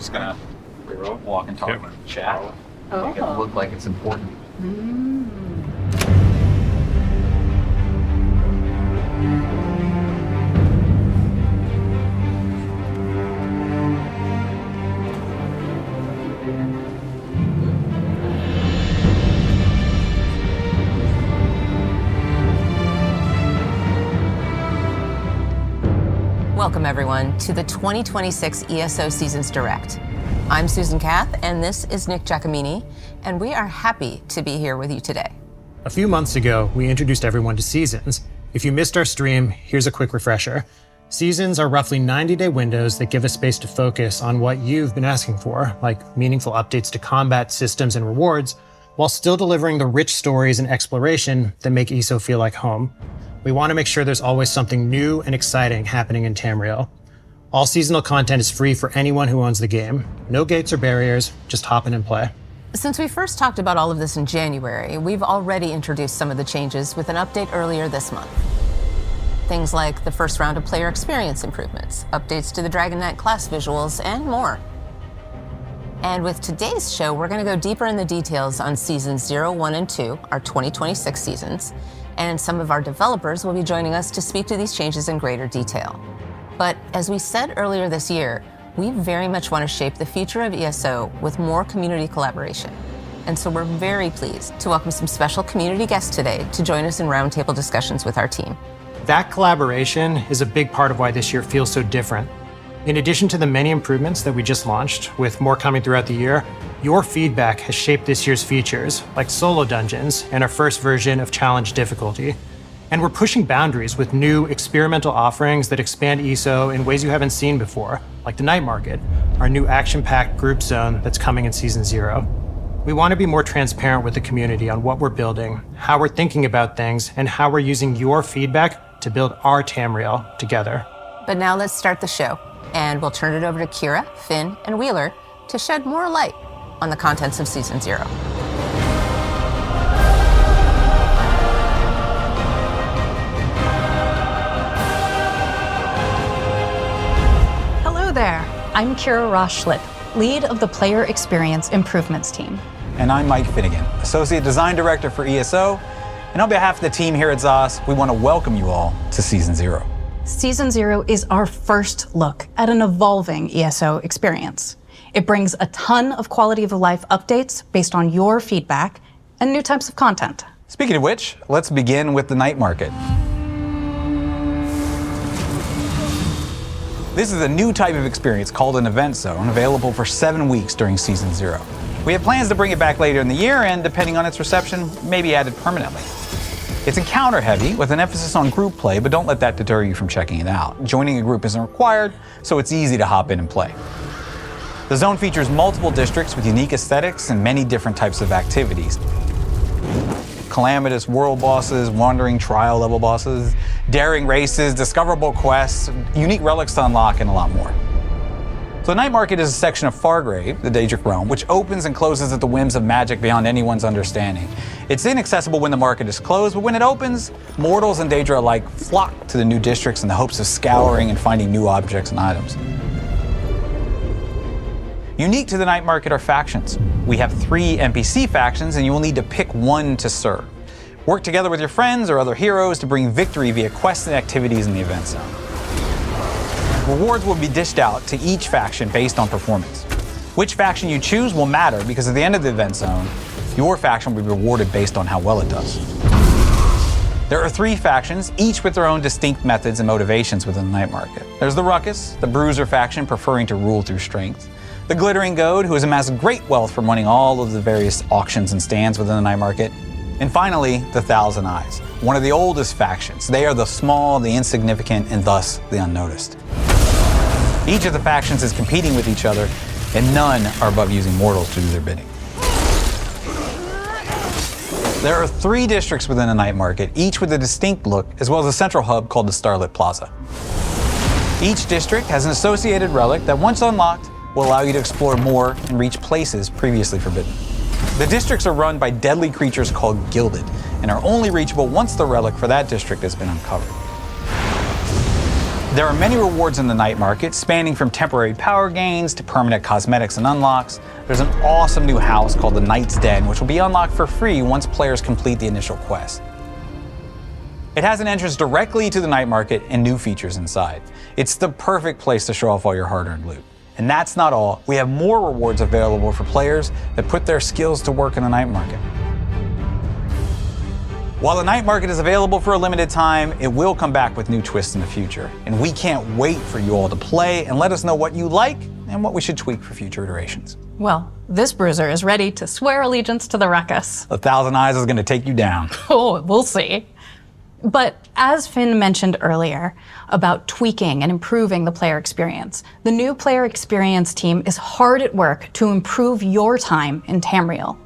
just gonna walk and talk in chat. Make it look like it's important. Welcome, everyone, to the 2026 ESO Seasons Direct. I'm Susan Kath, and this is Nick Giacomini, and we are happy to be here with you today. A few months ago, we introduced everyone to Seasons. If you missed our stream, here's a quick refresher. Seasons are roughly 90-day windows that give us space to focus on what you've been asking for, like meaningful updates to combat, systems, and rewards, while still delivering the rich stories and exploration that make ESO feel like home. We want to make sure there's always something new and exciting happening in Tamriel. All seasonal content is free for anyone who owns the game. No gates or barriers, just hop in and play. Since we first talked about all of this in January, we've already introduced some of the changes with an update earlier this month. Things like the first round of player experience improvements, updates to the Dragon Knight class visuals, and more. And with today's show, we're going to go deeper in the details on Seasons 0, 1, and 2, our 2026 seasons, and some of our developers will be joining us to speak to these changes in greater detail. But as we said earlier this year, we very much want to shape the future of ESO with more community collaboration. And so we're very pleased to welcome some special community guests today to join us in roundtable discussions with our team. That collaboration is a big part of why this year feels so different. In addition to the many improvements that we just launched, with more coming throughout the year, your feedback has shaped this year's features, like solo dungeons and our first version of challenge difficulty. And we're pushing boundaries with new experimental offerings that expand ESO in ways you haven't seen before, like the Night Market, our new action-packed group zone that's coming in Season 0. We want to be more transparent with the community on what we're building, how we're thinking about things, and how we're using your feedback to build our Tamriel together. But now let's start the show, and we'll turn it over to Kira, Finn, and Wheeler to shed more light on the contents of Season 0. Hello there. I'm Kira Ross-Schlitt, lead of the Player Experience Improvements team. And I'm Mike Finnegan, Associate Design Director for ESO. And on behalf of the team here at ZOS, we want to welcome you all to Season 0. Season 0 is our first look at an evolving ESO experience. It brings a ton of quality of life updates based on your feedback and new types of content. Speaking of which, let's begin with the Night Market. This is a new type of experience called an event zone, available for 7 weeks during Season 0. We have plans to bring it back later in the year and, depending on its reception, maybe added permanently. It's encounter heavy with an emphasis on group play, but don't let that deter you from checking it out. Joining a group isn't required, so it's easy to hop in and play. The zone features multiple districts with unique aesthetics and many different types of activities. Calamitous world bosses, wandering trial level bosses, daring races, discoverable quests, unique relics to unlock, and a lot more. So the Night Market is a section of Fargrave, the Daedric realm, which opens and closes at the whims of magic beyond anyone's understanding. It's inaccessible when the market is closed, but when it opens, mortals and Daedra alike flock to the new districts in the hopes of scouring and finding new objects and items. Unique to the Night Market are factions. We have 3 NPC factions, and you will need to pick one to serve. Work together with your friends or other heroes to bring victory via quests and activities in the event zone. Rewards will be dished out to each faction based on performance. Which faction you choose will matter because at the end of the event zone, your faction will be rewarded based on how well it does. There are 3 factions, each with their own distinct methods and motivations within the Night Market. There's the Ruckus, the Bruiser faction preferring to rule through strength. The Glittering Goad, who has amassed great wealth from running all of the various auctions and stands within the Night Market. And finally, the Thousand Eyes, one of the oldest factions. They are the small, the insignificant, and thus the unnoticed. Each of the factions is competing with each other, and none are above using mortals to do their bidding. There are 3 districts within the Night Market, each with a distinct look, as well as a central hub called the Starlit Plaza. Each district has an associated relic that, once unlocked, will allow you to explore more and reach places previously forbidden. The districts are run by deadly creatures called Gilded, and are only reachable once the relic for that district has been uncovered. There are many rewards in the night market, spanning from temporary power gains to permanent cosmetics and unlocks. There's an awesome new house called the Knight's Den, which will be unlocked for free once players complete the initial quest. It has an entrance directly to the night market and new features inside. It's the perfect place to show off all your hard-earned loot. And that's not all. We have more rewards available for players that put their skills to work in the night market. While the night market is available for a limited time, it will come back with new twists in the future. And we can't wait for you all to play and let us know what you like and what we should tweak for future iterations. Well, this bruiser is ready to swear allegiance to the ruckus. 1,000 Eyes is going to take you down. Oh, we'll see. But as Finn mentioned earlier about tweaking and improving the player experience, the new player experience team is hard at work to improve your time in Tamriel.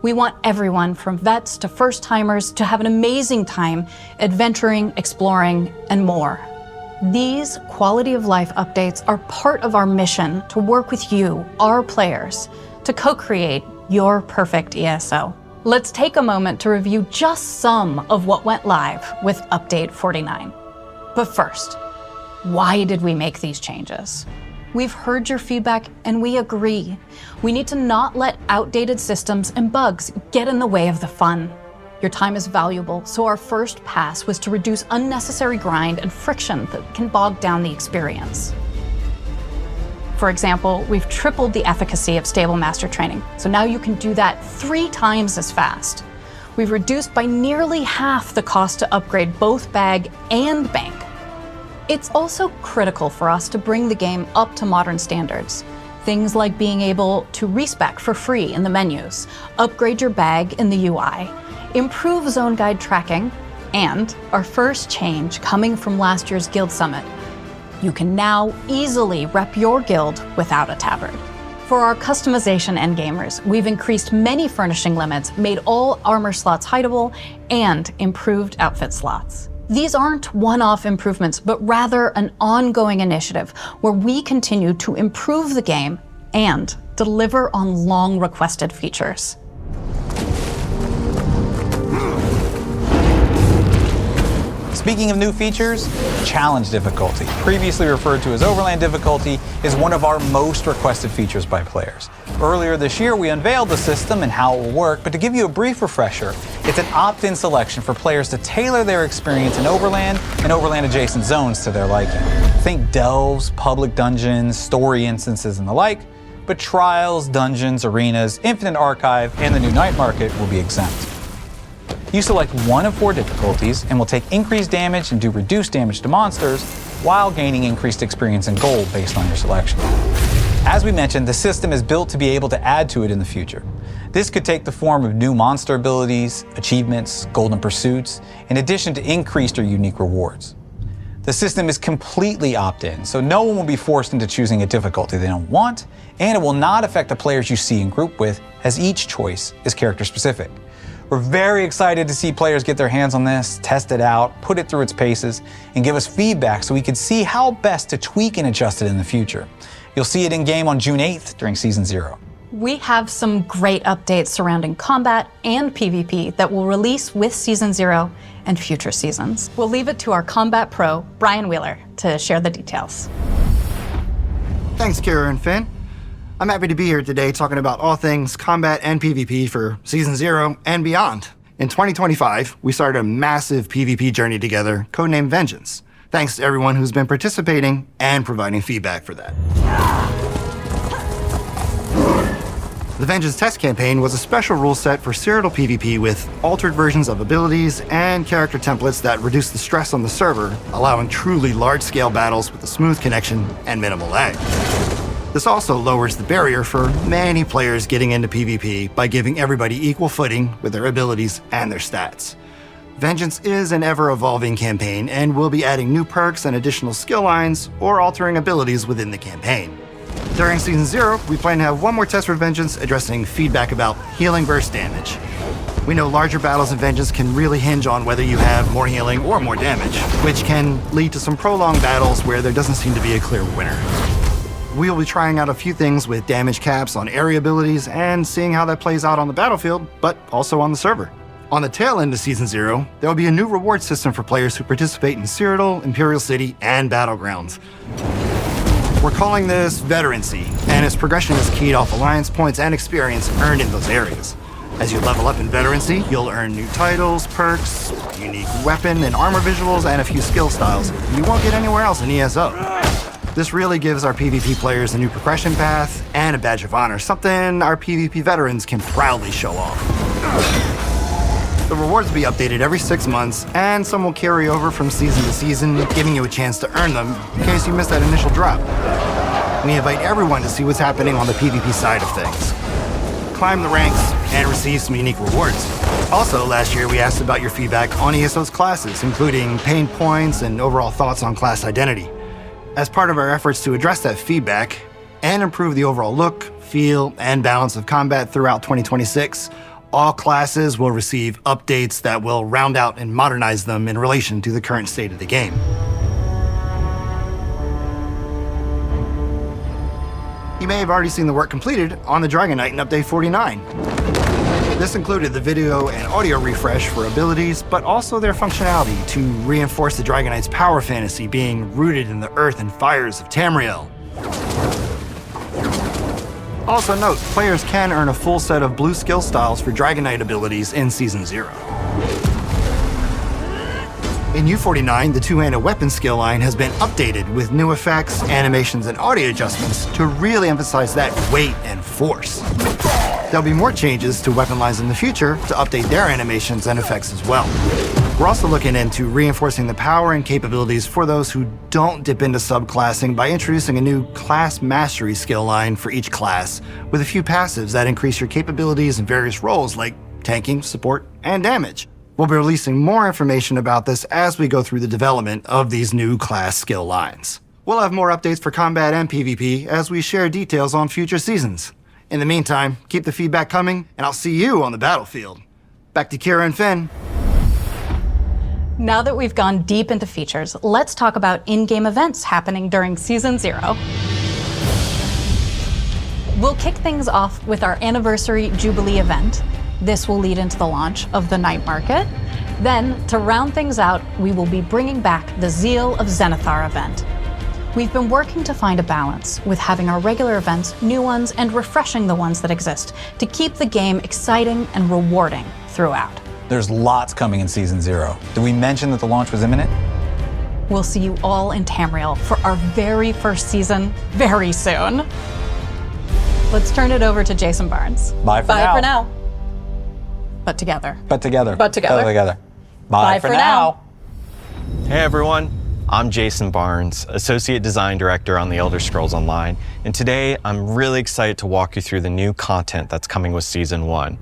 We want everyone from vets to first-timers to have an amazing time adventuring, exploring, and more. These quality of life updates are part of our mission to work with you, our players, to co-create your perfect ESO. Let's take a moment to review just some of what went live with Update 49. But first, why did we make these changes? We've heard your feedback and we agree. We need to not let outdated systems and bugs get in the way of the fun. Your time is valuable, so our first pass was to reduce unnecessary grind and friction that can bog down the experience. For example, we've tripled the efficacy of stable master training, so now you can do that 3 times as fast. We've reduced by nearly half the cost to upgrade both bag and bank. It's also critical for us to bring the game up to modern standards. Things like being able to respec for free in the menus, upgrade your bag in the UI, improve zone guide tracking, and our first change coming from last year's Guild Summit. You can now easily rep your guild without a tabard. For our customization endgamers, we've increased many furnishing limits, made all armor slots hideable, and improved outfit slots. These aren't one-off improvements, but rather an ongoing initiative where we continue to improve the game and deliver on long-requested features. Speaking of new features, challenge difficulty, previously referred to as overland difficulty, is one of our most requested features by players. Earlier this year, we unveiled the system and how it will work, but to give you a brief refresher, it's an opt-in selection for players to tailor their experience in overland and overland-adjacent zones to their liking. Think delves, public dungeons, story instances, and the like, but trials, dungeons, arenas, infinite archive, and the new night market will be exempt. You select one of 4 difficulties and will take increased damage and do reduced damage to monsters while gaining increased experience and gold based on your selection. As we mentioned, the system is built to be able to add to it in the future. This could take the form of new monster abilities, achievements, golden pursuits, in addition to increased or unique rewards. The system is completely opt-in, so no one will be forced into choosing a difficulty they don't want, and it will not affect the players you see and group with, as each choice is character specific. We're very excited to see players get their hands on this, test it out, put it through its paces, and give us feedback so we can see how best to tweak and adjust it in the future. You'll see it in-game on June 8th during Season 0. We have some great updates surrounding combat and PvP that will release with Season 0 and future seasons. We'll leave it to our combat pro, Brian Wheeler, to share the details. Thanks, Kira and Finn. I'm happy to be here today talking about all things combat and PvP for Season 0 and beyond. In 2025, we started a massive PvP journey together, codenamed Vengeance. Thanks to everyone who's been participating and providing feedback for that. The Vengeance test campaign was a special rule set for Cyrodiil PvP with altered versions of abilities and character templates that reduce the stress on the server, allowing truly large-scale battles with a smooth connection and minimal lag. This also lowers the barrier for many players getting into PvP by giving everybody equal footing with their abilities and their stats. Vengeance is an ever-evolving campaign and will be adding new perks and additional skill lines or altering abilities within the campaign. During Season 0, we plan to have one more test for Vengeance addressing feedback about healing versus damage. We know larger battles in Vengeance can really hinge on whether you have more healing or more damage, which can lead to some prolonged battles where there doesn't seem to be a clear winner. We'll be trying out a few things with damage caps on area abilities and seeing how that plays out on the battlefield, but also on the server. On the tail end of Season 0, there will be a new reward system for players who participate in Cyrodiil, Imperial City, and Battlegrounds. We're calling this Veterancy, and its progression is keyed off alliance points and experience earned in those areas. As you level up in Veterancy, you'll earn new titles, perks, unique weapon and armor visuals, and a few skill styles you won't get anywhere else in ESO. This really gives our PvP players a new progression path and a badge of honor, something our PvP veterans can proudly show off. The rewards will be updated every 6 months, and some will carry over from season to season, giving you a chance to earn them in case you missed that initial drop. We invite everyone to see what's happening on the PvP side of things. Climb the ranks and receive some unique rewards. Also, last year we asked about your feedback on ESO's classes, including pain points and overall thoughts on class identity. As part of our efforts to address that feedback and improve the overall look, feel, and balance of combat throughout 2026, all classes will receive updates that will round out and modernize them in relation to the current state of the game. You may have already seen the work completed on the Dragon Knight in Update 49. This included the video and audio refresh for abilities, but also their functionality to reinforce the Dragon Knight's power fantasy being rooted in the earth and fires of Tamriel. Also note, players can earn a full set of blue skill styles for Dragon Knight abilities in Season 0. In U49, the two-handed weapon skill line has been updated with new effects, animations, and audio adjustments to really emphasize that weight and force. There'll be more changes to weapon lines in the future to update their animations and effects as well. We're also looking into reinforcing the power and capabilities for those who don't dip into subclassing by introducing a new class mastery skill line for each class, with a few passives that increase your capabilities in various roles like tanking, support, and damage. We'll be releasing more information about this as we go through the development of these new class skill lines. We'll have more updates for combat and PvP as we share details on future seasons. In the meantime, keep the feedback coming, and I'll see you on the battlefield. Back to Kira and Finn. Now that we've gone deep into features, let's talk about in-game events happening during Season 0. We'll kick things off with our Anniversary Jubilee event. This will lead into the launch of the night market. Then, to round things out, we will be bringing back the Zeal of Zenithar event. We've been working to find a balance with having our regular events, new ones, and refreshing the ones that exist to keep the game exciting and rewarding throughout. There's lots coming in Season 0. Did we mention that the launch was imminent? We'll see you all in Tamriel for our very first season very soon. Let's turn it over to Jason Barnes. Bye for now. Bye for now. But together. But together. But together. But together. Bye for now. Hey everyone, I'm Jason Barnes, Associate Design Director on the Elder Scrolls Online, and today I'm really excited to walk you through the new content that's coming with Season 1.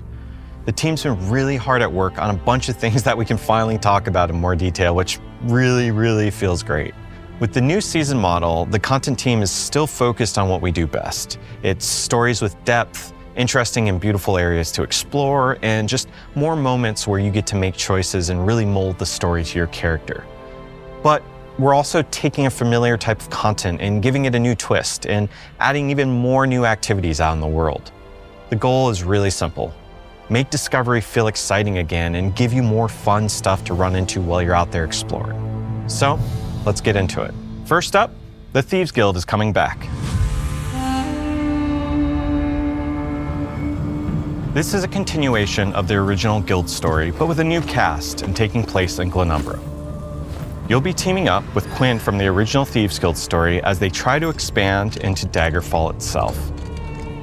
The team's been really hard at work on a bunch of things that we can finally talk about in more detail, which really feels great. With the new season model, the content team is still focused on what we do best. It's stories with depth, interesting and beautiful areas to explore, and just more moments where you get to make choices and really mold the story to your character. But we're also taking a familiar type of content and giving it a new twist and adding even more new activities out in the world. The goal is really simple. Make Discovery feel exciting again and give you more fun stuff to run into while you're out there exploring. So, let's get into it. First up, the Thieves Guild is coming back. This is a continuation of the original guild story, but with a new cast and taking place in Glenumbra. You'll be teaming up with Quinn from the original Thieves Guild story as they try to expand into Daggerfall itself.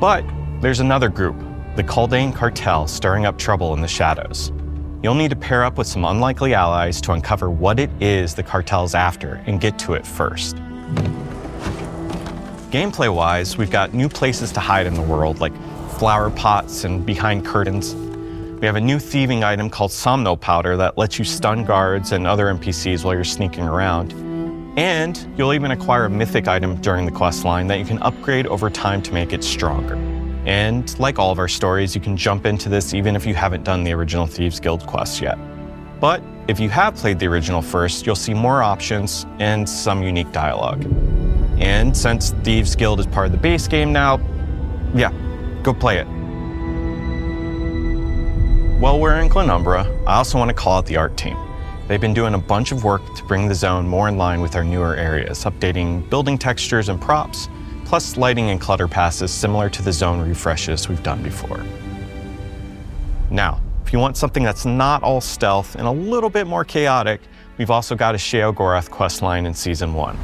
But there's another group, the Kaldane Cartel, stirring up trouble in the shadows. You'll need to pair up with some unlikely allies to uncover what it is the cartel's after and get to it first. Gameplay-wise, we've got new places to hide in the world, like flower pots and behind curtains. We have a new thieving item called Somno Powder that lets you stun guards and other NPCs while you're sneaking around. And you'll even acquire a mythic item during the quest line that you can upgrade over time to make it stronger. And like all of our stories, you can jump into this even if you haven't done the original Thieves Guild quests yet. But if you have played the original first, you'll see more options and some unique dialogue. And since Thieves Guild is part of the base game now, yeah, go play it. While we're in Glenumbra, I also want to call out the art team. They've been doing a bunch of work to bring the zone more in line with our newer areas, updating building textures and props, plus lighting and clutter passes similar to the zone refreshes we've done before. Now, if you want something that's not all stealth and a little bit more chaotic, we've also got a Sheogorath questline in Season 1.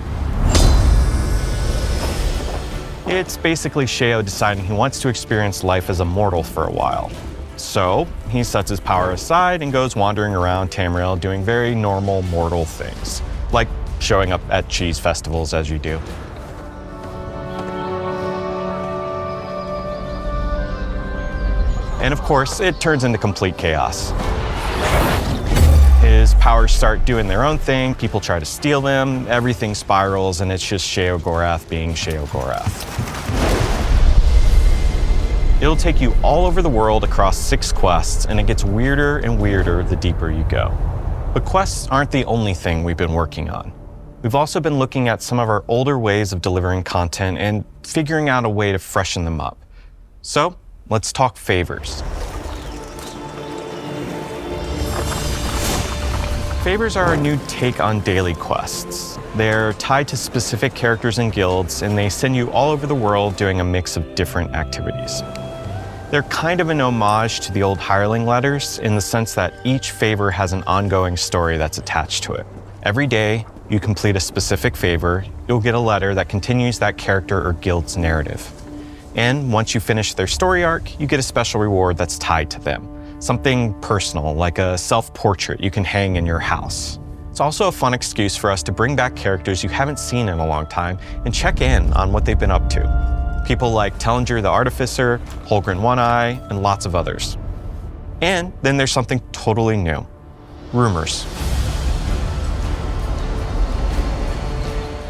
It's basically Sheo deciding he wants to experience life as a mortal for a while. So he sets his power aside and goes wandering around Tamriel doing very normal mortal things, like showing up at cheese festivals as you do. And of course, it turns into complete chaos. His powers start doing their own thing, people try to steal them, everything spirals, and it's just Sheogorath being Sheogorath. It'll take you all over the world across 6 quests, and it gets weirder and weirder the deeper you go. But quests aren't the only thing we've been working on. We've also been looking at some of our older ways of delivering content and figuring out a way to freshen them up. So, let's talk favors. Favors are a new take on daily quests. They're tied to specific characters and guilds, and they send you all over the world doing a mix of different activities. They're kind of an homage to the old hireling letters in the sense that each favor has an ongoing story that's attached to it. Every day you complete a specific favor, you'll get a letter that continues that character or guild's narrative. And once you finish their story arc, you get a special reward that's tied to them. Something personal, like a self-portrait you can hang in your house. It's also a fun excuse for us to bring back characters you haven't seen in a long time and check in on what they've been up to. People like Tellinger the Artificer, Holgren One-Eye, and lots of others. And then there's something totally new. Rumors.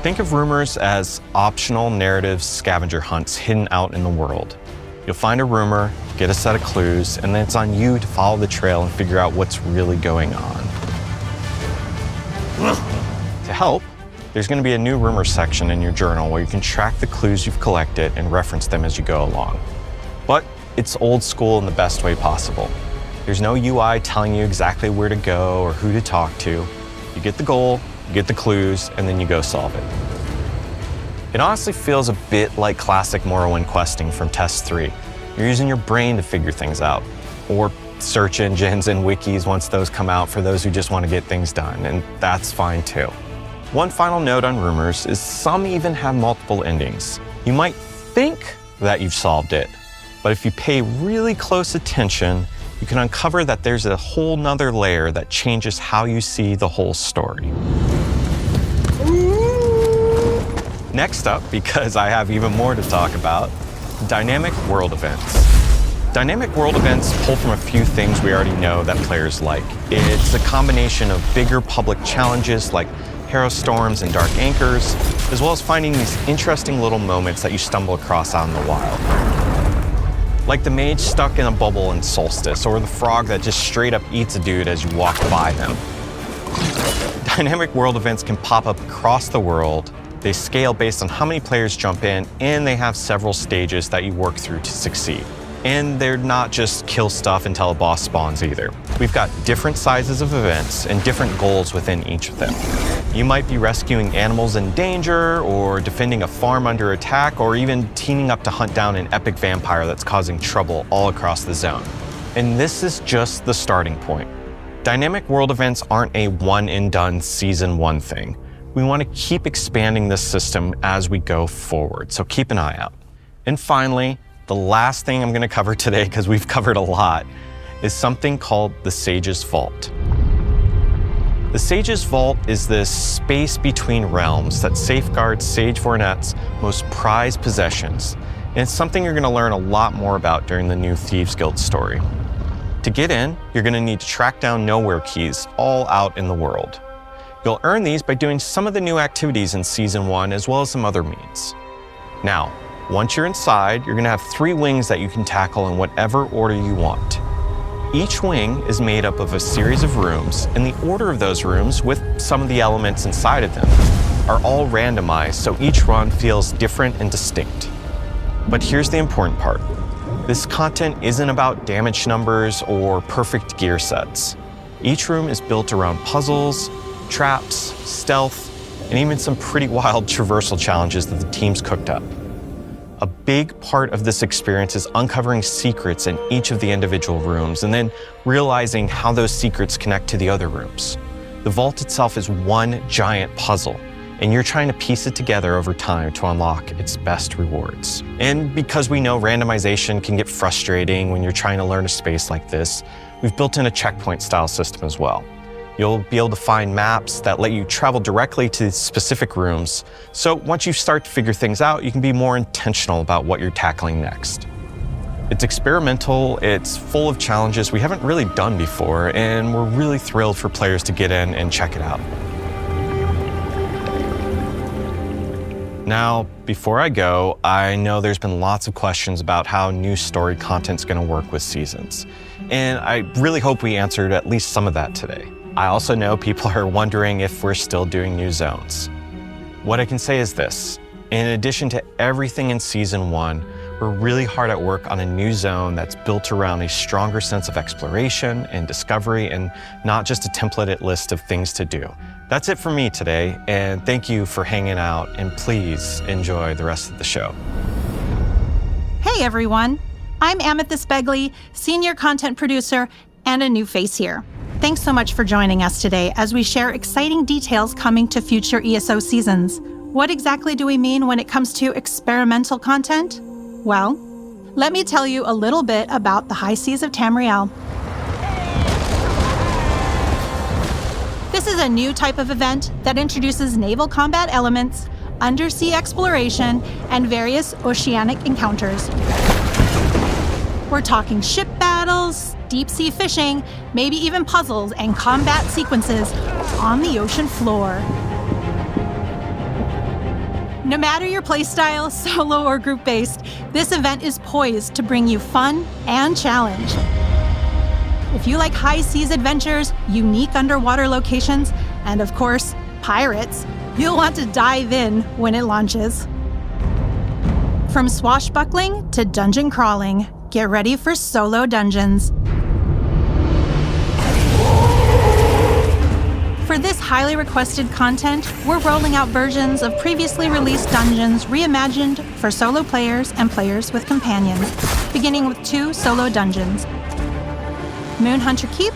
Think of rumors as optional narrative scavenger hunts hidden out in the world. You'll find a rumor, get a set of clues, and then it's on you to follow the trail and figure out what's really going on. To help, there's going to be a new rumor section in your journal where you can track the clues you've collected and reference them as you go along. But it's old school in the best way possible. There's no UI telling you exactly where to go or who to talk to. You get the goal, you get the clues, and then you go solve it. It honestly feels a bit like classic Morrowind questing from Test 3. You're using your brain to figure things out, or search engines and wikis once those come out for those who just want to get things done, and that's fine too. One final note on rumors is some even have multiple endings. You might think that you've solved it, but if you pay really close attention, you can uncover that there's a whole nother layer that changes how you see the whole story. Next up, because I have even more to talk about, dynamic world events. Dynamic world events pull from a few things we already know that players like. It's a combination of bigger public challenges like Hero Storms and Dark Anchors, as well as finding these interesting little moments that you stumble across out in the wild. Like the mage stuck in a bubble in Solstice, or the frog that just straight up eats a dude as you walk by them. Dynamic world events can pop up across the world. They scale based on how many players jump in, and they have several stages that you work through to succeed. And they're not just kill stuff until a boss spawns either. We've got different sizes of events and different goals within each of them. You might be rescuing animals in danger, or defending a farm under attack, or even teaming up to hunt down an epic vampire that's causing trouble all across the zone. And this is just the starting point. Dynamic world events aren't a one-and-done Season 1 thing. We want to keep expanding this system as we go forward, so keep an eye out. And finally, the last thing I'm going to cover today, because we've covered a lot, is something called the Sage's Vault. The Sage's Vault is this space between realms that safeguards Sage Vornet's most prized possessions, and it's something you're going to learn a lot more about during the new Thieves Guild story. To get in, you're going to need to track down nowhere keys all out in the world. You'll earn these by doing some of the new activities in Season 1, as well as some other means. Now, once you're inside, you're going to have 3 wings that you can tackle in whatever order you want. Each wing is made up of a series of rooms, and the order of those rooms, with some of the elements inside of them, are all randomized, so each run feels different and distinct. But here's the important part. This content isn't about damage numbers or perfect gear sets. Each room is built around puzzles, traps, stealth, and even some pretty wild traversal challenges that the team's cooked up. A big part of this experience is uncovering secrets in each of the individual rooms and then realizing how those secrets connect to the other rooms. The vault itself is one giant puzzle, and you're trying to piece it together over time to unlock its best rewards. And because we know randomization can get frustrating when you're trying to learn a space like this, we've built in a checkpoint style system as well. You'll be able to find maps that let you travel directly to specific rooms. So once you start to figure things out, you can be more intentional about what you're tackling next. It's experimental, it's full of challenges we haven't really done before, and we're really thrilled for players to get in and check it out. Now, before I go, I know there's been lots of questions about how new story content's gonna work with seasons. And I really hope we answered at least some of that today. I also know people are wondering if we're still doing new zones. What I can say is this: in addition to everything in season 1, we're really hard at work on a new zone that's built around a stronger sense of exploration and discovery, and not just a templated list of things to do. That's it for me today, and thank you for hanging out, and please enjoy the rest of the show. Hey everyone, I'm Amethyst Begley, Senior Content Producer and a new face here. Thanks so much for joining us today as we share exciting details coming to future ESO seasons. What exactly do we mean when it comes to experimental content? Well, let me tell you a little bit about the High Seas of Tamriel. This is a new type of event that introduces naval combat elements, undersea exploration, and various oceanic encounters. We're talking ship battles, deep-sea fishing, maybe even puzzles and combat sequences on the ocean floor. No matter your playstyle, solo or group-based, this event is poised to bring you fun and challenge. If you like high seas adventures, unique underwater locations, and of course, pirates, you'll want to dive in when it launches. From swashbuckling to dungeon crawling, get ready for solo dungeons. For this highly requested content, we're rolling out versions of previously released dungeons reimagined for solo players and players with companions, beginning with 2 solo dungeons: Moonhunter Keep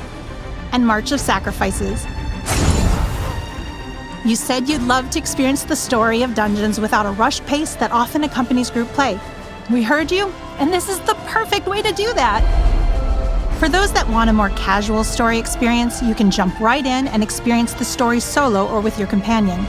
and March of Sacrifices. You said you'd love to experience the story of dungeons without a rush pace that often accompanies group play. We heard you, and this is the perfect way to do that. For those that want a more casual story experience, you can jump right in and experience the story solo or with your companion.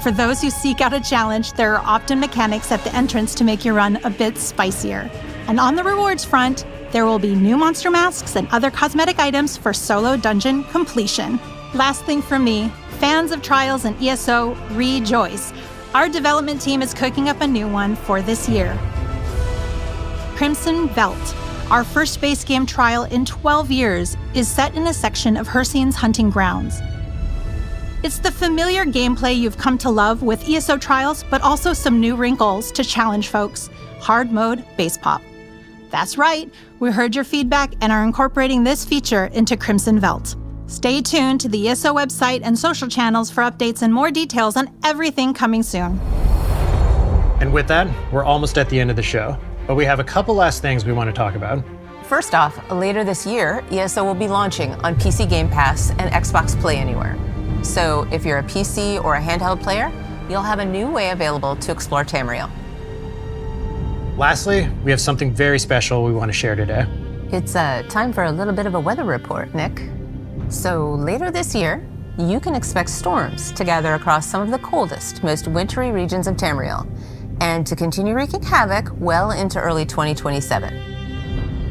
For those who seek out a challenge, there are often mechanics at the entrance to make your run a bit spicier. And on the rewards front, there will be new monster masks and other cosmetic items for solo dungeon completion. Last thing from me, fans of Trials and ESO, rejoice. Our development team is cooking up a new one for this year. Crimson Velt, our first base game trial in 12 years, is set in a section of Hircine's hunting grounds. It's the familiar gameplay you've come to love with ESO Trials, but also some new wrinkles to challenge folks. Hard mode base pop. That's right, we heard your feedback and are incorporating this feature into Crimson Velt. Stay tuned to the ESO website and social channels for updates and more details on everything coming soon. And with that, we're almost at the end of the show, but we have a couple last things we want to talk about. First off, later this year, ESO will be launching on PC Game Pass and Xbox Play Anywhere. So if you're a PC or a handheld player, you'll have a new way available to explore Tamriel. Lastly, we have something very special we want to share today. It's time for a little bit of a weather report, Nick. So later this year, you can expect storms to gather across some of the coldest, most wintry regions of Tamriel, and to continue wreaking havoc well into early 2027.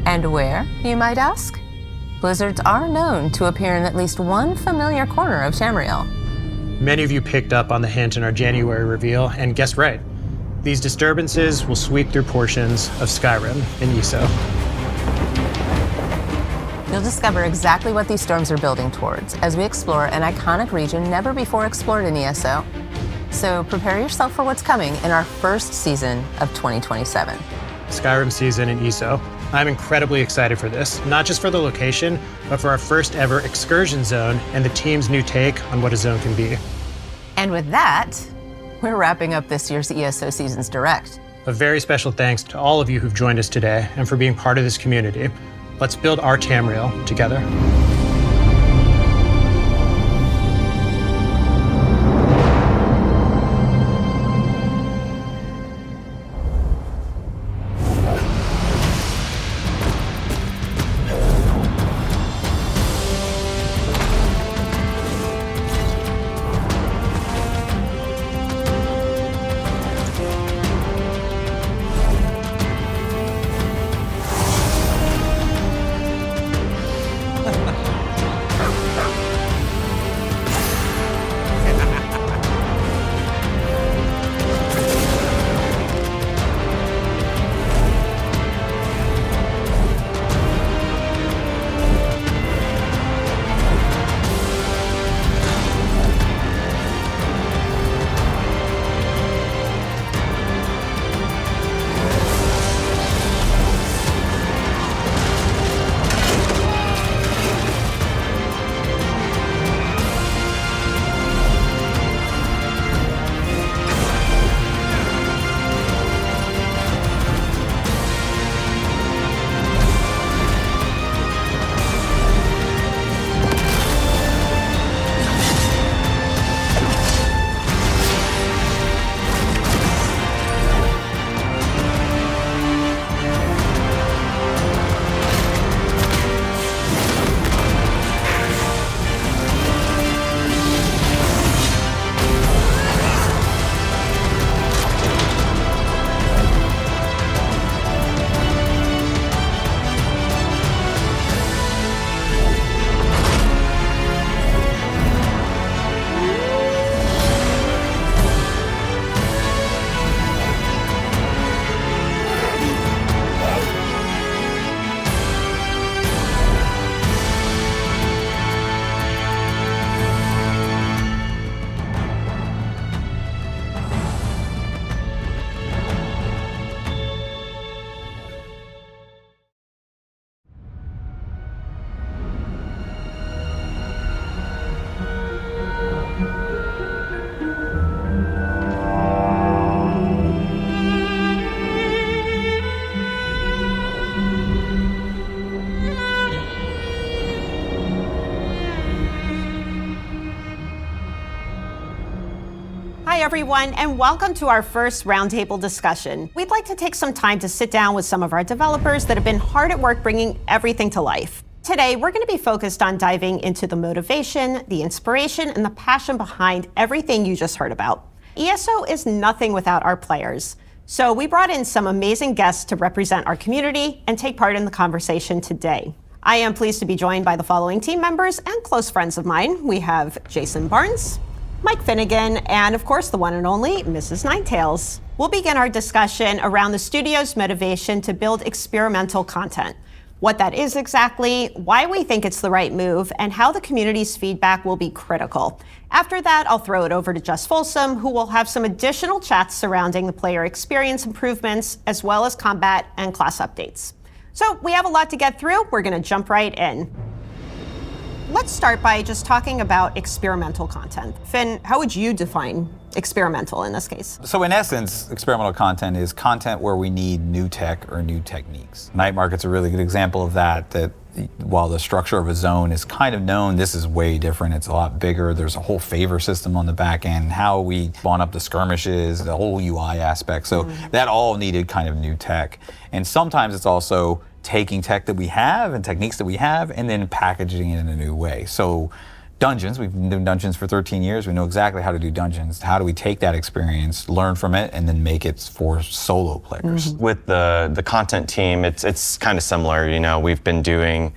And where, you might ask? Blizzards are known to appear in at least one familiar corner of Tamriel. Many of you picked up on the hint in our January reveal, and guessed right. These disturbances will sweep through portions of Skyrim and ESO. You'll discover exactly what these storms are building towards as we explore an iconic region never before explored in ESO. So prepare yourself for what's coming in our first season of 2027. Skyrim season in ESO. I'm incredibly excited for this, not just for the location, but for our first ever excursion zone and the team's new take on what a zone can be. And with that, we're wrapping up this year's ESO Seasons Direct. A very special thanks to all of you who've joined us today and for being part of this community. Let's build our Tamriel together. Hi everyone, and welcome to our first roundtable discussion. We'd like to take some time to sit down with some of our developers that have been hard at work bringing everything to life. Today, we're going to be focused on diving into the motivation, the inspiration, and the passion behind everything you just heard about. ESO is nothing without our players. So we brought in some amazing guests to represent our community and take part in the conversation today. I am pleased to be joined by the following team members and close friends of mine. We have Jason Barnes, Mike Finnegan, and of course the one and only Mrs. Ninetails. We'll begin our discussion around the studio's motivation to build experimental content. What that is exactly, why we think it's the right move, and how the community's feedback will be critical. After that, I'll throw it over to Just Folsom, who will have some additional chats surrounding the player experience improvements, as well as combat and class updates. So we have a lot to get through. We're going to jump right in. Let's start by just talking about experimental content. Finn, how would you define experimental in this case? So in essence, experimental content is content where we need new tech or new techniques. Night Market's a really good example of that while the structure of a zone is kind of known, this is way different. It's a lot bigger. There's a whole favor system on the back end, how we spawn up the skirmishes, the whole UI aspect. So that all needed kind of new tech. And sometimes it's also taking tech that we have and techniques that we have and then packaging it in a new way. So dungeons, we've been doing dungeons for 13 years. We know exactly how to do dungeons. How do we take that experience, learn from it, and then make it for solo players? With the content team, it's kind of similar. You know, we've been doing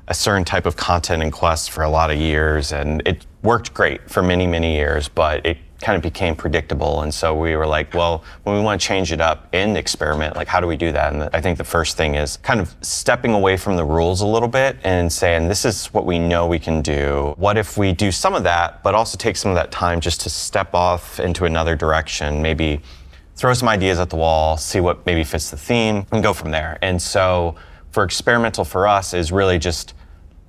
a certain type of content and quests for a lot of years, and it worked great for many, many years, but it kind of became predictable. And so we were like, well, when we want to change it up and experiment, like how do we do that? And I think the first thing is kind of stepping away from the rules a little bit and saying, this is what we know we can do. What if we do some of that, but also take some of that time just to step off into another direction, maybe throw some ideas at the wall, see what maybe fits the theme, and go from there. And so for experimental for us is really just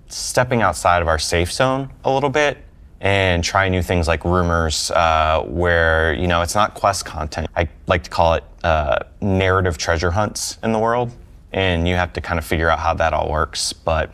stepping outside of our safe zone a little bit and try new things like rumors, where, you know, it's not quest content. I like to call it narrative treasure hunts in the world, and you have to kind of figure out how that all works. But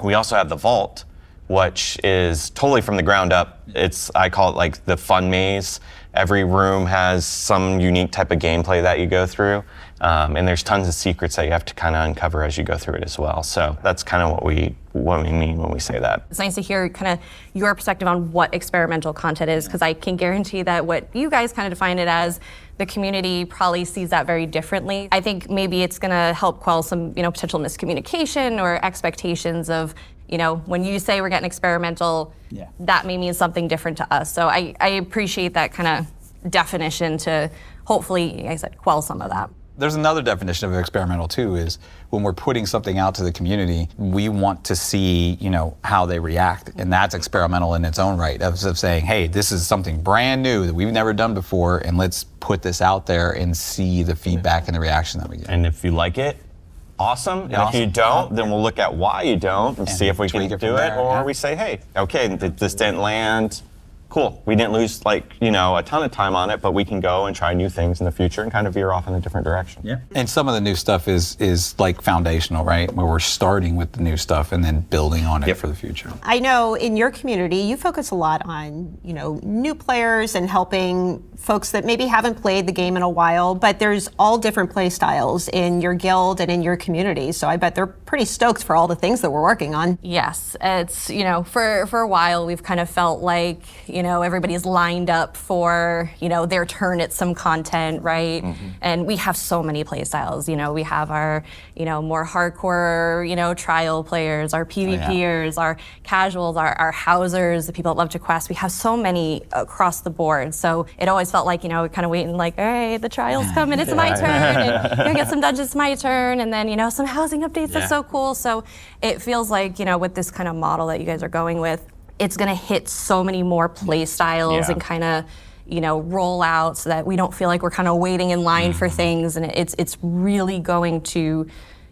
we also have the vault, which is totally from the ground up. I call it like the fun maze. Every room has some unique type of gameplay that you go through, and there's tons of secrets that you have to kind of uncover as you go through it as well. So that's kind of what we mean when we say that. It's nice to hear kind of your perspective on what experimental content is, because I can guarantee that what you guys kind of define it as, the community probably sees that very differently. I think maybe it's going to help quell some, you know, potential miscommunication or expectations of, you know, when you say we're getting experimental, that may mean something different to us. So I appreciate that kind of definition to hopefully, like I said, quell some of that. There's another definition of experimental too, is when we're putting something out to the community, we want to see, you know, how they react. And that's experimental in its own right, of saying, hey, this is something brand new that we've never done before, and let's put this out there and see the feedback and the reaction that we get. And if you like it, awesome. And if you don't, then we'll look at why you don't and see if we can do it, or we say, hey, okay, this didn't land. Cool. We didn't lose, like, you know, a ton of time on it, but we can go and try new things in the future and kind of veer off in a different direction. Yeah. And some of the new stuff is like foundational, right? Where we're starting with the new stuff and then building on it for the future. I know in your community, you focus a lot on, you know, new players and helping folks that maybe haven't played the game in a while, but there's all different play styles in your guild and in your community. So I bet they're pretty stoked for all the things that we're working on. Yes, it's, you know, for a while we've kind of felt like, you know, everybody's lined up for, you know, their turn at some content, right? Mm-hmm. And we have so many play styles. You know, we have our, you know, more hardcore, you know, trial players, our PvPers, our casuals, our housers, the people that love to quest. We have so many across the board. So it always felt like, you know, we're kind of waiting like, all right, the trial's coming, it's my turn, and you know, get some dungeons, it's my turn, and then, you know, some housing updates, that's so cool. So it feels like, you know, with this kind of model that you guys are going with, it's going to hit so many more play styles and kind of, you know, roll out so that we don't feel like we're kind of waiting in line for things, and it's really going to,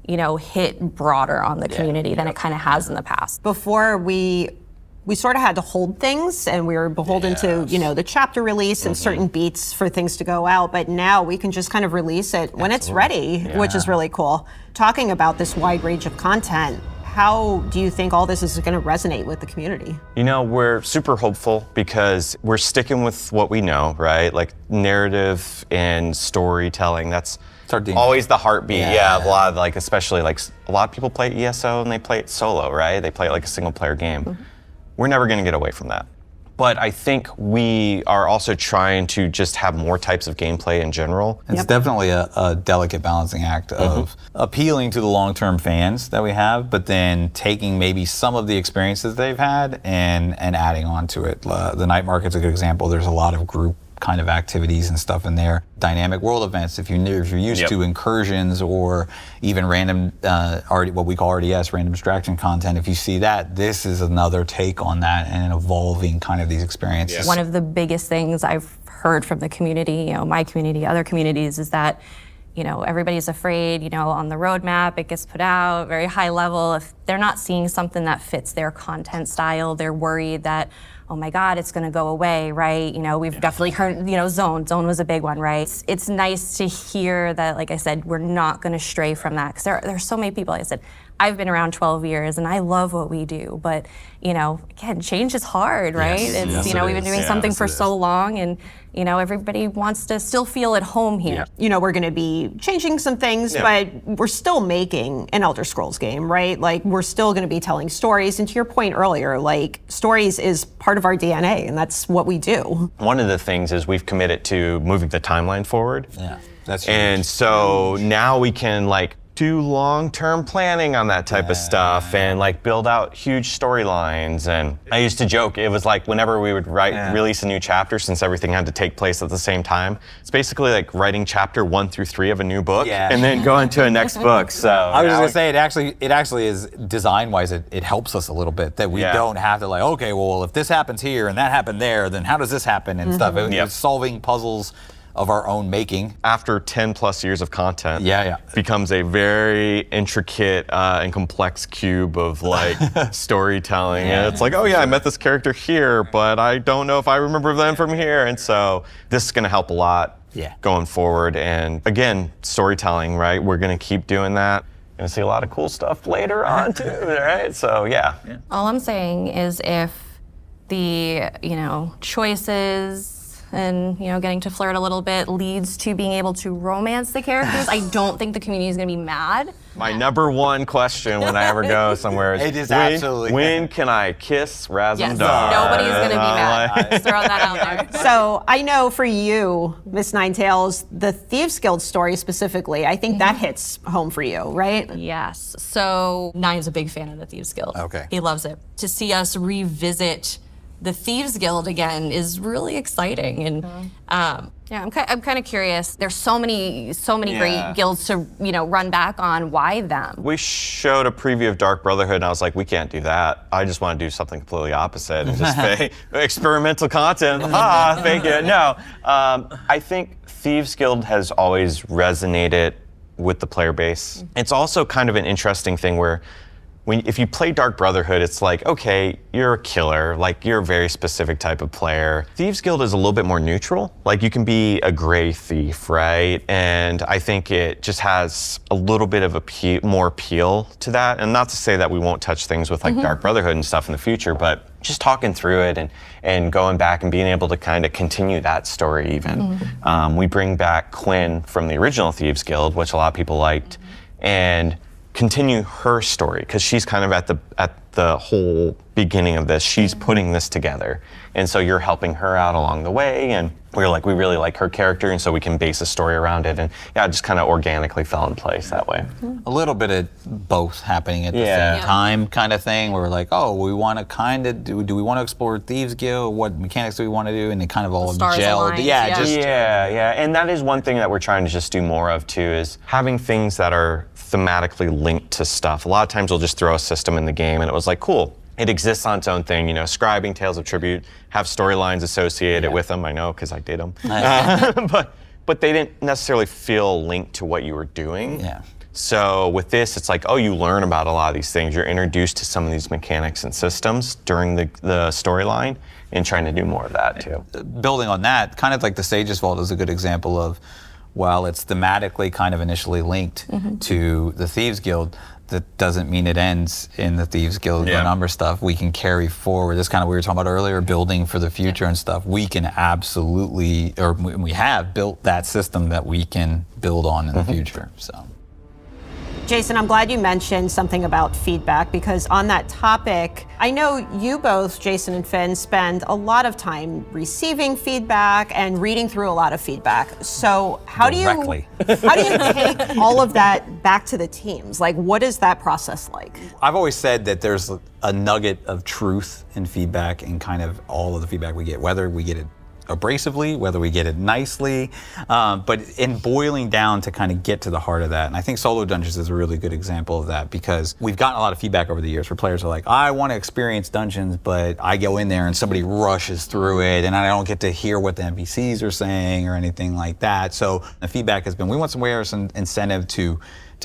you know, hit broader on the community than it kind of has in the past. Before we sort of had to hold things, and we were beholden to, you know, the chapter release and certain beats for things to go out, but now we can just kind of release it when it's ready, which is really cool. Talking about this wide range of content, how do you think all this is going to resonate with the community? You know, we're super hopeful because we're sticking with what we know, right? Like narrative and storytelling, that's always the heartbeat, of a lot of, like, especially like a lot of people play ESO and they play it solo, right? They play it like a single player game. Mm-hmm. We're never going to get away from that. But I think we are also trying to just have more types of gameplay in general. It's definitely a delicate balancing act of appealing to the long-term fans that we have, but then taking maybe some of the experiences they've had and adding on to it. The night market's a good example. There's a lot of group kind of activities and stuff in there. Dynamic world events, if you're used to incursions or even random, what we call RDS, random distraction content, if you see that, this is another take on that and evolving kind of these experiences. One of the biggest things I've heard from the community, you know, my community, other communities, is that, you know, everybody's afraid, you know, on the roadmap, it gets put out very high level. If they're not seeing something that fits their content style, they're worried that, oh my God, it's gonna go away, right? You know, we've definitely heard, you know, Zone was a big one, right? It's nice to hear that, like I said, we're not gonna stray from that, because there are so many people, like I said, I've been around 12 years and I love what we do, but, you know, again, change is hard, right? We've been doing something for so long, and, you know, everybody wants to still feel at home here. Yeah. You know, we're gonna be changing some things, but we're still making an Elder Scrolls game, right? Like, we're still gonna be telling stories, and to your point earlier, like, stories is part of our DNA, and that's what we do. One of the things is we've committed to moving the timeline forward. Yeah, that's huge. And so now we can, like, do long-term planning on that type of stuff and like build out huge storylines. And I used to joke, it was like whenever we would release a new chapter, since everything had to take place at the same time, it's basically like writing chapter 1 through 3 of a new book and then go into a next book. So I was just gonna say, it actually is design-wise, it helps us a little bit that we don't have to, like, okay, well, if this happens here and that happened there, then how does this happen and stuff. It's solving puzzles of our own making. After 10 plus years of content, Yeah. becomes a very intricate and complex cube of like storytelling. And it's like, oh yeah, I met this character here, but I don't know if I remember them from here. And so this is going to help a lot going forward. And again, storytelling, right? We're going to keep doing that. Going to see a lot of cool stuff later on too, right? So yeah. All I'm saying is if the, choices and, getting to flirt a little bit leads to being able to romance the characters, I don't think the community is going to be mad. My number one question when I ever go somewhere is, It is absolutely. when can I kiss Razum Yes, Dar? nobody's going to be mad. Just throwing that out there. So I know for you, Miss Ninetails, the Thieves Guild story specifically, I think that hits home for you, right? Yes. So Nine's a big fan of the Thieves Guild. Okay. He loves it. To see us revisit the Thieves Guild again is really exciting, and I'm kind of curious. There's so many great guilds to run back on. Why them? We showed a preview of Dark Brotherhood, and I was like, we can't do that. I just want to do something completely opposite and just fake experimental content. Fake it. No, I think Thieves Guild has always resonated with the player base. It's also kind of an interesting thing where if you play Dark Brotherhood, it's like, okay, you're a killer, like you're a very specific type of player. Thieves Guild is a little bit more neutral. Like you can be a gray thief, right? And I think it just has a little bit of more appeal to that. And not to say that we won't touch things with like Dark Brotherhood and stuff in the future, but just talking through it and going back and being able to kind of continue that story even. We bring back Quinn from the original Thieves Guild, which a lot of people liked, and continue her story, because she's kind of at the whole beginning of this. She's putting this together. And so you're helping her out along the way, and we really like her character, and so we can base a story around it. And yeah, it just kind of organically fell in place that way. A little bit of both happening at the same time kind of thing, where we're like, oh, we want to kind of do we want to explore Thieves Guild? What mechanics do we want to do? And it kind of all gelled. And that is one thing that we're trying to just do more of too, is having things that are thematically linked to stuff. A lot of times we'll just throw a system in the game and it was like, cool, it exists on its own thing, scribing, Tales of Tribute, have storylines associated with them, I know, because I did them. But they didn't necessarily feel linked to what you were doing. Yeah. So with this, it's like, oh, you learn about a lot of these things. You're introduced to some of these mechanics and systems during the storyline, and trying to do more of that too. Building on that, kind of like the Sage's Vault is a good example of, while it's thematically kind of initially linked to the Thieves Guild, that doesn't mean it ends in the Thieves Guild number stuff. We can carry forward. This kind of what we were talking about earlier, building for the future and stuff. We can absolutely, or we have built that system that we can build on in the future. So. Jason, I'm glad you mentioned something about feedback, because on that topic, I know you both, Jason and Finn, spend a lot of time receiving feedback and reading through a lot of feedback. So how do you take all of that back to the teams? Like, what is that process like? I've always said that there's a nugget of truth in feedback, and kind of all of the feedback we get, whether we get it abrasively, whether we get it nicely, but in boiling down to kind of get to the heart of that. And I think Solo Dungeons is a really good example of that, because we've gotten a lot of feedback over the years where players are like, I want to experience dungeons, but I go in there and somebody rushes through it and I don't get to hear what the NPCs are saying or anything like that. So the feedback has been, we want some way or some incentive to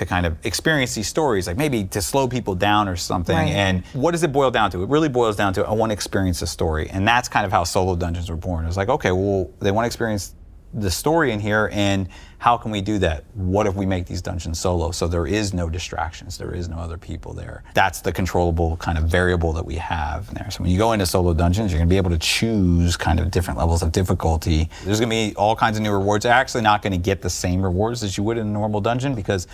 kind of experience these stories, like maybe to slow people down or something. Right. And what does it boil down to? It really boils down to, I want to experience a story. And that's kind of how Solo Dungeons were born. It was like, okay, well, they want to experience the story in here, and how can we do that? What if we make these dungeons solo? So there is no distractions, there is no other people there. That's the controllable kind of variable that we have in there. So when you go into Solo Dungeons, you're gonna be able to choose kind of different levels of difficulty. There's gonna be all kinds of new rewards. You're actually not gonna get the same rewards as you would in a normal dungeon, because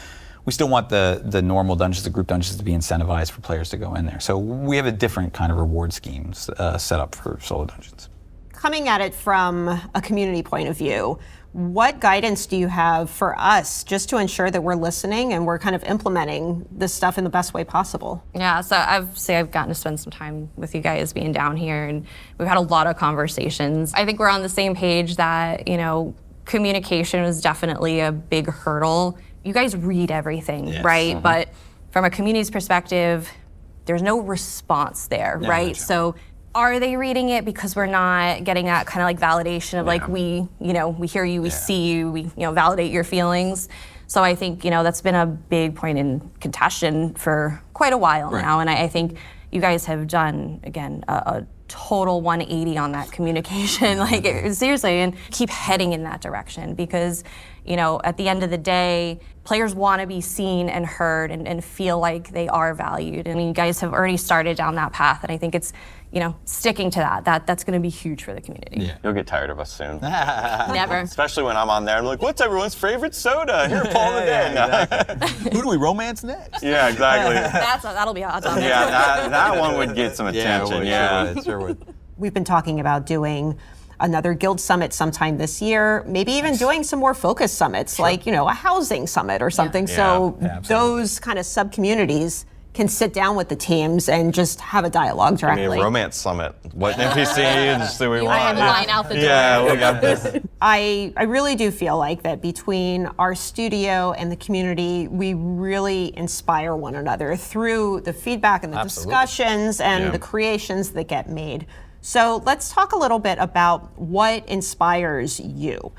we still want the normal dungeons, the group dungeons, to be incentivized for players to go in there. So we have a different kind of reward schemes set up for Solo Dungeons. Coming at it from a community point of view, what guidance do you have for us just to ensure that we're listening and we're kind of implementing this stuff in the best way possible? Yeah, so I've gotten to spend some time with you guys being down here, and we've had a lot of conversations. I think we're on the same page that, communication is definitely a big hurdle. You guys read everything, yes, right? But from a community's perspective, there's no response there, right? So are they reading it because we're not getting that kind of like validation of like we hear you, we see you, we validate your feelings. So I think that's been a big point in contention for quite a while now, and I think you guys have done again a total 180 on that communication, like seriously, and keep heading in that direction because at the end of the day, players want to be seen and heard and feel like they are valued. I mean, you guys have already started down that path, and I think it's sticking to that's going to be huge for the community. You'll get tired of us soon. Never. Especially when I'm on there. I'm like, what's everyone's favorite soda? Here, Paul the Day. Who do we romance next? Yeah, exactly. That'll be a hot topic. Yeah, that one would get some attention. Sure would. We've been talking about doing another guild summit sometime this year, maybe even doing some more focus summits, like a housing summit or something. So those kind of sub-communities can sit down with the teams and just have a dialogue directly. I mean, romance summit. What NPCs do we want? I have a line out the door. Yeah, we got this. I really do feel like that between our studio and the community, we really inspire one another through the feedback and the discussions and the creations that get made. So let's talk a little bit about what inspires you.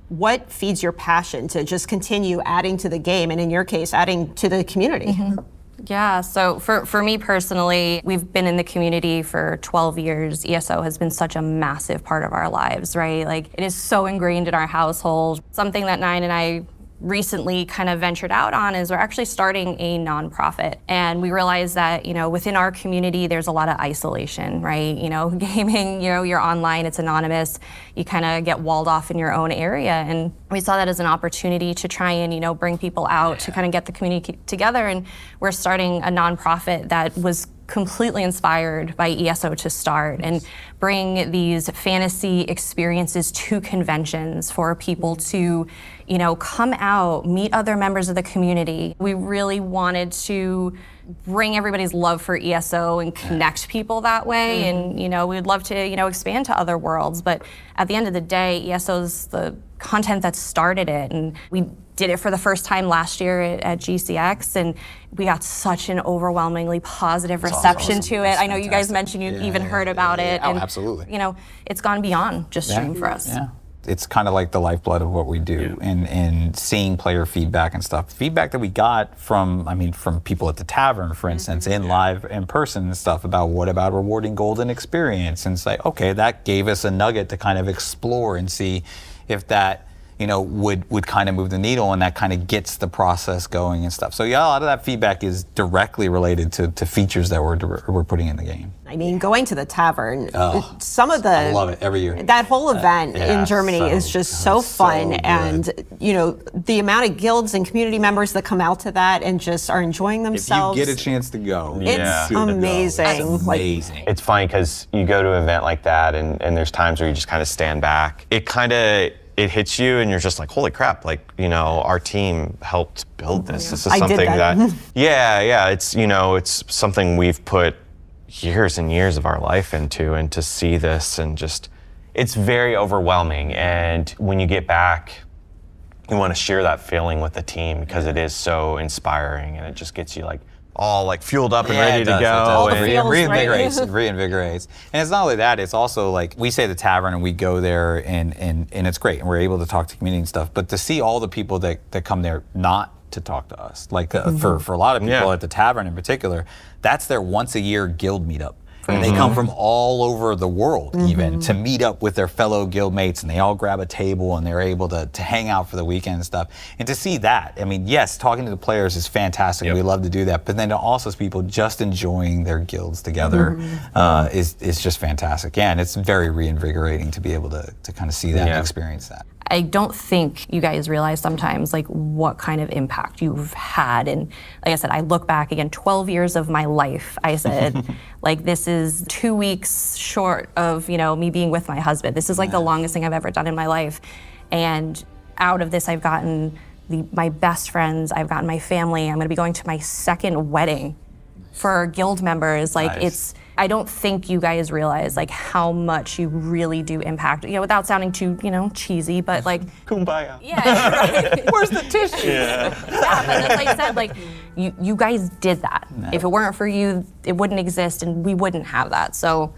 What feeds your passion to just continue adding to the game, and in your case, adding to the community? Mm-hmm. Yeah, so for me personally, we've been in the community for 12 years. ESO has been such a massive part of our lives, right? Like, it is so ingrained in our household. Something that Nine and I recently kind of ventured out on is we're actually starting a nonprofit. And we realized that, within our community, there's a lot of isolation, right? Gaming, you're online, it's anonymous. You kind of get walled off in your own area. And we saw that as an opportunity to try and, bring people out to kind of get the community together. And we're starting a nonprofit that was completely inspired by ESO to start and bring these fantasy experiences to conventions for people to, come out, meet other members of the community. We really wanted to bring everybody's love for ESO and connect people that way. And, we'd love to, expand to other worlds. But at the end of the day, ESO's the content that started it. And we did it for the first time last year at GCX, and we got such an overwhelmingly positive reception to it. I know you guys mentioned you even heard about it. Oh, and, absolutely. It's gone beyond just stream for us. Yeah. It's kind of like the lifeblood of what we do, and seeing player feedback and stuff. Feedback that we got from people at the tavern, for instance, in live, in person and stuff about what about rewarding golden experience, and it's like, okay, that gave us a nugget to kind of explore and see if that would kind of move the needle, and that kind of gets the process going and stuff. So yeah, a lot of that feedback is directly related to features that we're putting in the game. I mean, going to the tavern, some of the... I love it every year. That whole event in Germany is just so fun. And, the amount of guilds and community members that come out to that and just are enjoying themselves. If you get a chance to go, it's amazing. It's amazing. It's funny because you go to an event like that and there's times where you just kind of stand back. It hits you and you're just like, holy crap, our team helped build this. This is something it's something we've put years and years of our life into, and to see this and just, it's very overwhelming. And when you get back, you want to share that feeling with the team because it is so inspiring, and it just gets you all fueled up and ready to go. It reinvigorates. And it's not only that, it's also we say the tavern and we go there and it's great and we're able to talk to community and stuff, but to see all the people that come there not to talk to us, for a lot of people at the tavern in particular, that's their once a year guild meetup. And they come from all over the world even to meet up with their fellow guild mates, and they all grab a table and they're able to hang out for the weekend and stuff. And to see that, yes, talking to the players is fantastic. We love to do that. But then to also see people just enjoying their guilds together is just fantastic. Yeah, and it's very reinvigorating to be able to kind of see that and experience that. I don't think you guys realize sometimes what kind of impact you've had. And like I said, I look back again, 12 years of my life. I said, this is 2 weeks short of, me being with my husband. This is the longest thing I've ever done in my life. And out of this, I've gotten my best friends, I've gotten my family. I'm gonna be going to my second wedding for guild members. I don't think you guys realize how much you really do impact, without sounding too, cheesy, but kumbaya. Yeah, right. Where's the tissue? Yeah, but like I said, you guys did that. No. If it weren't for you, it wouldn't exist and we wouldn't have that. So,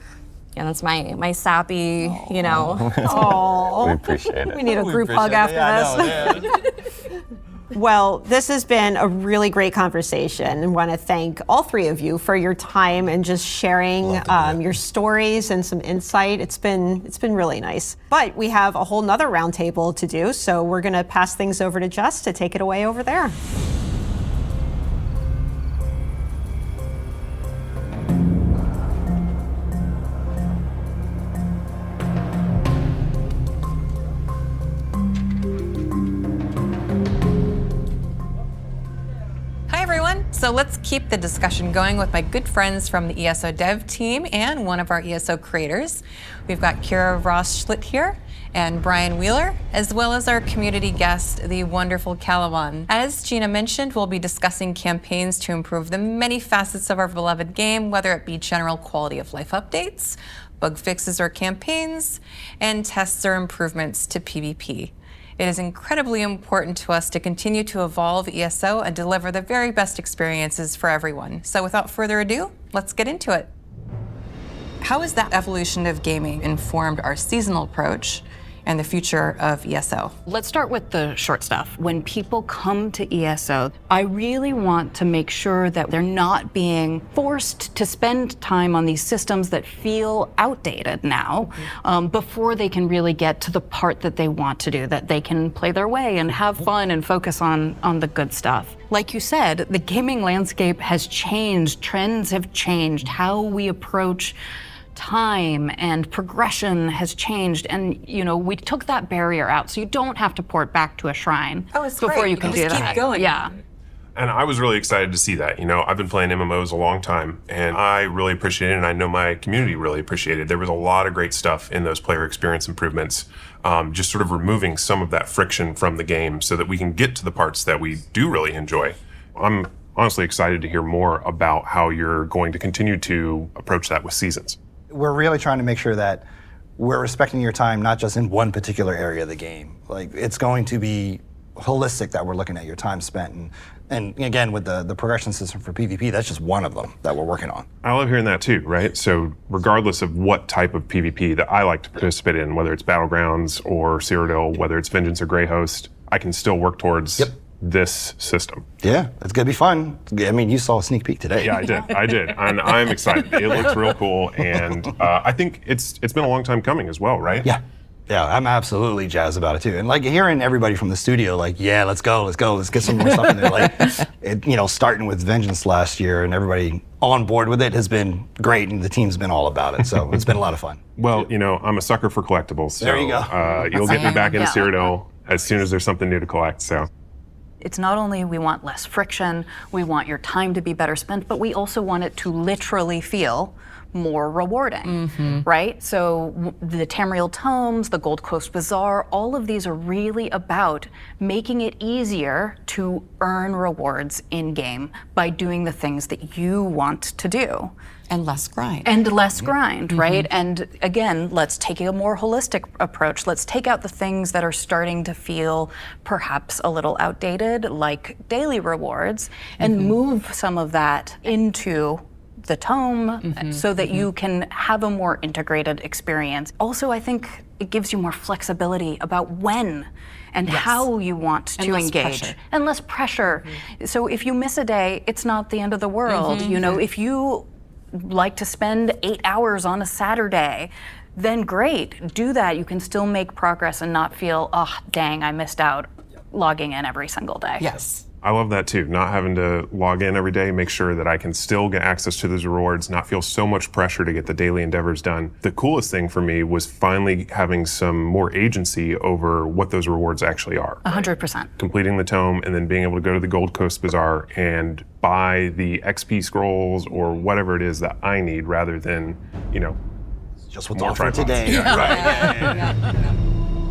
Yeah, that's my sappy, you know. We appreciate it. We need a group hug after this. Well, this has been a really great conversation. I want to thank all three of you for your time and just sharing your stories and some insight. It's been really nice. But we have a whole nother roundtable to do, so we're going to pass things over to Jess to take it away over there. So let's keep the discussion going with my good friends from the ESO dev team and one of our ESO creators. We've got Kira Ross-Schlitt here and Brian Wheeler, as well as our community guest, the wonderful Calawan. As Gina mentioned, we'll be discussing campaigns to improve the many facets of our beloved game, whether it be general quality of life updates, bug fixes or campaigns, and tests or improvements to PvP. It is incredibly important to us to continue to evolve ESO and deliver the very best experiences for everyone. So without further ado, let's get into it. How has that evolution of gaming informed our seasonal approach and the future of ESO? Let's start with the short stuff. When people come to ESO, I really want to make sure that they're not being forced to spend time on these systems that feel outdated now, before they can really get to the part that they want to do, that they can play their way and have fun and focus on the good stuff. Like you said, the gaming landscape has changed, trends have changed, how we approach time and progression has changed, and we took that barrier out, so you don't have to port back to a shrine before you can do that. Keep going. Yeah. And I was really excited to see that. I've been playing MMOs a long time, and I really appreciate it, and I know my community really appreciated it. There was a lot of great stuff in those player experience improvements, just sort of removing some of that friction from the game so that we can get to the parts that we do really enjoy. I'm honestly excited to hear more about how you're going to continue to approach that with seasons. We're really trying to make sure that we're respecting your time, not just in one particular area of the game. Like, it's going to be holistic that we're looking at your time spent. And again, with the progression system for PvP, that's just one of them that we're working on. I love hearing that too, right? So regardless of what type of PvP that I like to participate in, whether it's Battlegrounds or Cyrodiil, whether it's Vengeance or Greyhost, I can still work towards this system. Yeah, it's gonna be fun. I mean, you saw a sneak peek today. Yeah, I did. And I'm excited. It looks real cool, and I think it's been a long time coming as well, right? Yeah, I'm absolutely jazzed about it too. And like hearing everybody from the studio, like, yeah, let's go, let's get some more stuff in there. Like, starting with Vengeance last year, and everybody on board with it has been great, and the team's been all about it. So it's been a lot of fun. Well, I'm a sucker for collectibles. So, there you go. You'll get me back into Cyrodiil as soon as there's something new to collect. So. It's not only we want less friction, we want your time to be better spent, but we also want it to literally feel more rewarding, right? So the Tamriel Tomes, the Gold Coast Bazaar, all of these are really about making it easier to earn rewards in-game by doing the things that you want to do. And less grind. And less grind, right? And again, let's take a more holistic approach. Let's take out the things that are starting to feel perhaps a little outdated, like daily rewards, and move some of that into the tome so that you can have a more integrated experience. Also, I think it gives you more flexibility about when and how you want to engage. Pressure. And less pressure. So if you miss a day, it's not the end of the world. If you like to spend 8 hours on a Saturday, then great, do that. You can still make progress and not feel, oh, dang, I missed out logging in every single day. Yes. I love that too, not having to log in every day, make sure that I can still get access to those rewards, not feel so much pressure to get the daily endeavors done. The coolest thing for me was finally having some more agency over what those rewards actually are. 100%. Completing the tome and then being able to go to the Gold Coast Bazaar and buy the XP scrolls or whatever it is that I need rather than, just what's offered today.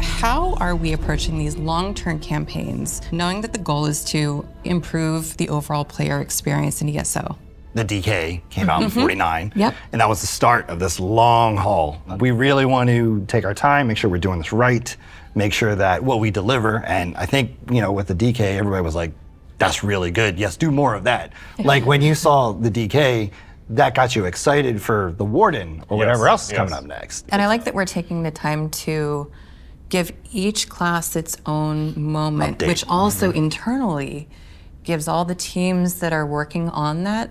How are we approaching these long-term campaigns, knowing that the goal is to improve the overall player experience in ESO? The DK came out in 49, Yep. and that was the start of this long haul. We really want to take our time, make sure we're doing this right, make sure that what we deliver, and I think, with the DK, everybody was like, that's really good, yes, do more of that. Like when you saw the DK, that got you excited for the Warden or whatever else is coming up next. And I like that we're taking the time to give each class its own moment, which also internally gives all the teams that are working on that,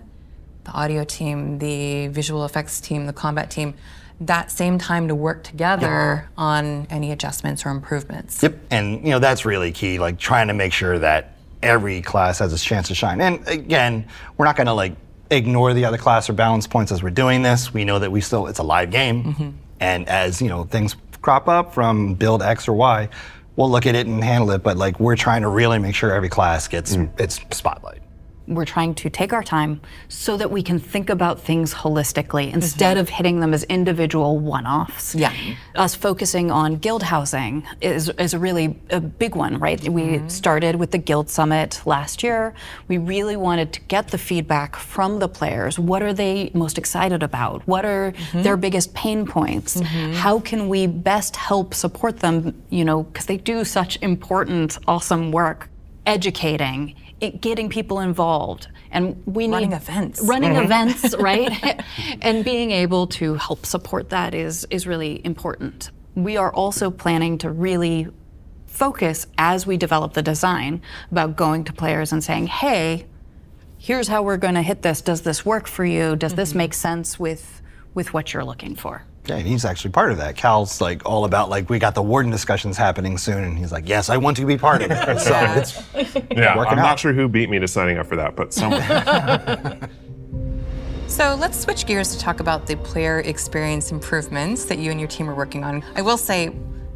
the audio team, the visual effects team, the combat team, that same time to work together on any adjustments or improvements. Yep, and that's really key, like trying to make sure that every class has a chance to shine. And again, we're not gonna ignore the other class or balance points as we're doing this. We know that it's a live game. And as things crop up from build X or Y, we'll look at it and handle it, but we're trying to really make sure every class gets its spotlight. We're trying to take our time so that we can think about things holistically instead of hitting them as individual one-offs. Yeah. Us focusing on guild housing is a really a big one, right? We started with the Guild Summit last year. We really wanted to get the feedback from the players. What are they most excited about? What are their biggest pain points? How can we best help support them, because they do such important, awesome work educating, getting people involved, and we running need events. Running events, right? And being able to help support that is really important. We are also planning to really focus as we develop the design about going to players and saying, hey, here's how we're going to hit this. Does this work for you? Does this make sense with what you're looking for? Yeah, he's actually part of that. Cal's all about we got the Warden discussions happening soon, and he's like, yes, I want to be part of it. So it's working I'm out. not sure who beat me to signing up for that, but someone. So let's switch gears to talk about the player experience improvements that you and your team are working on. I will say,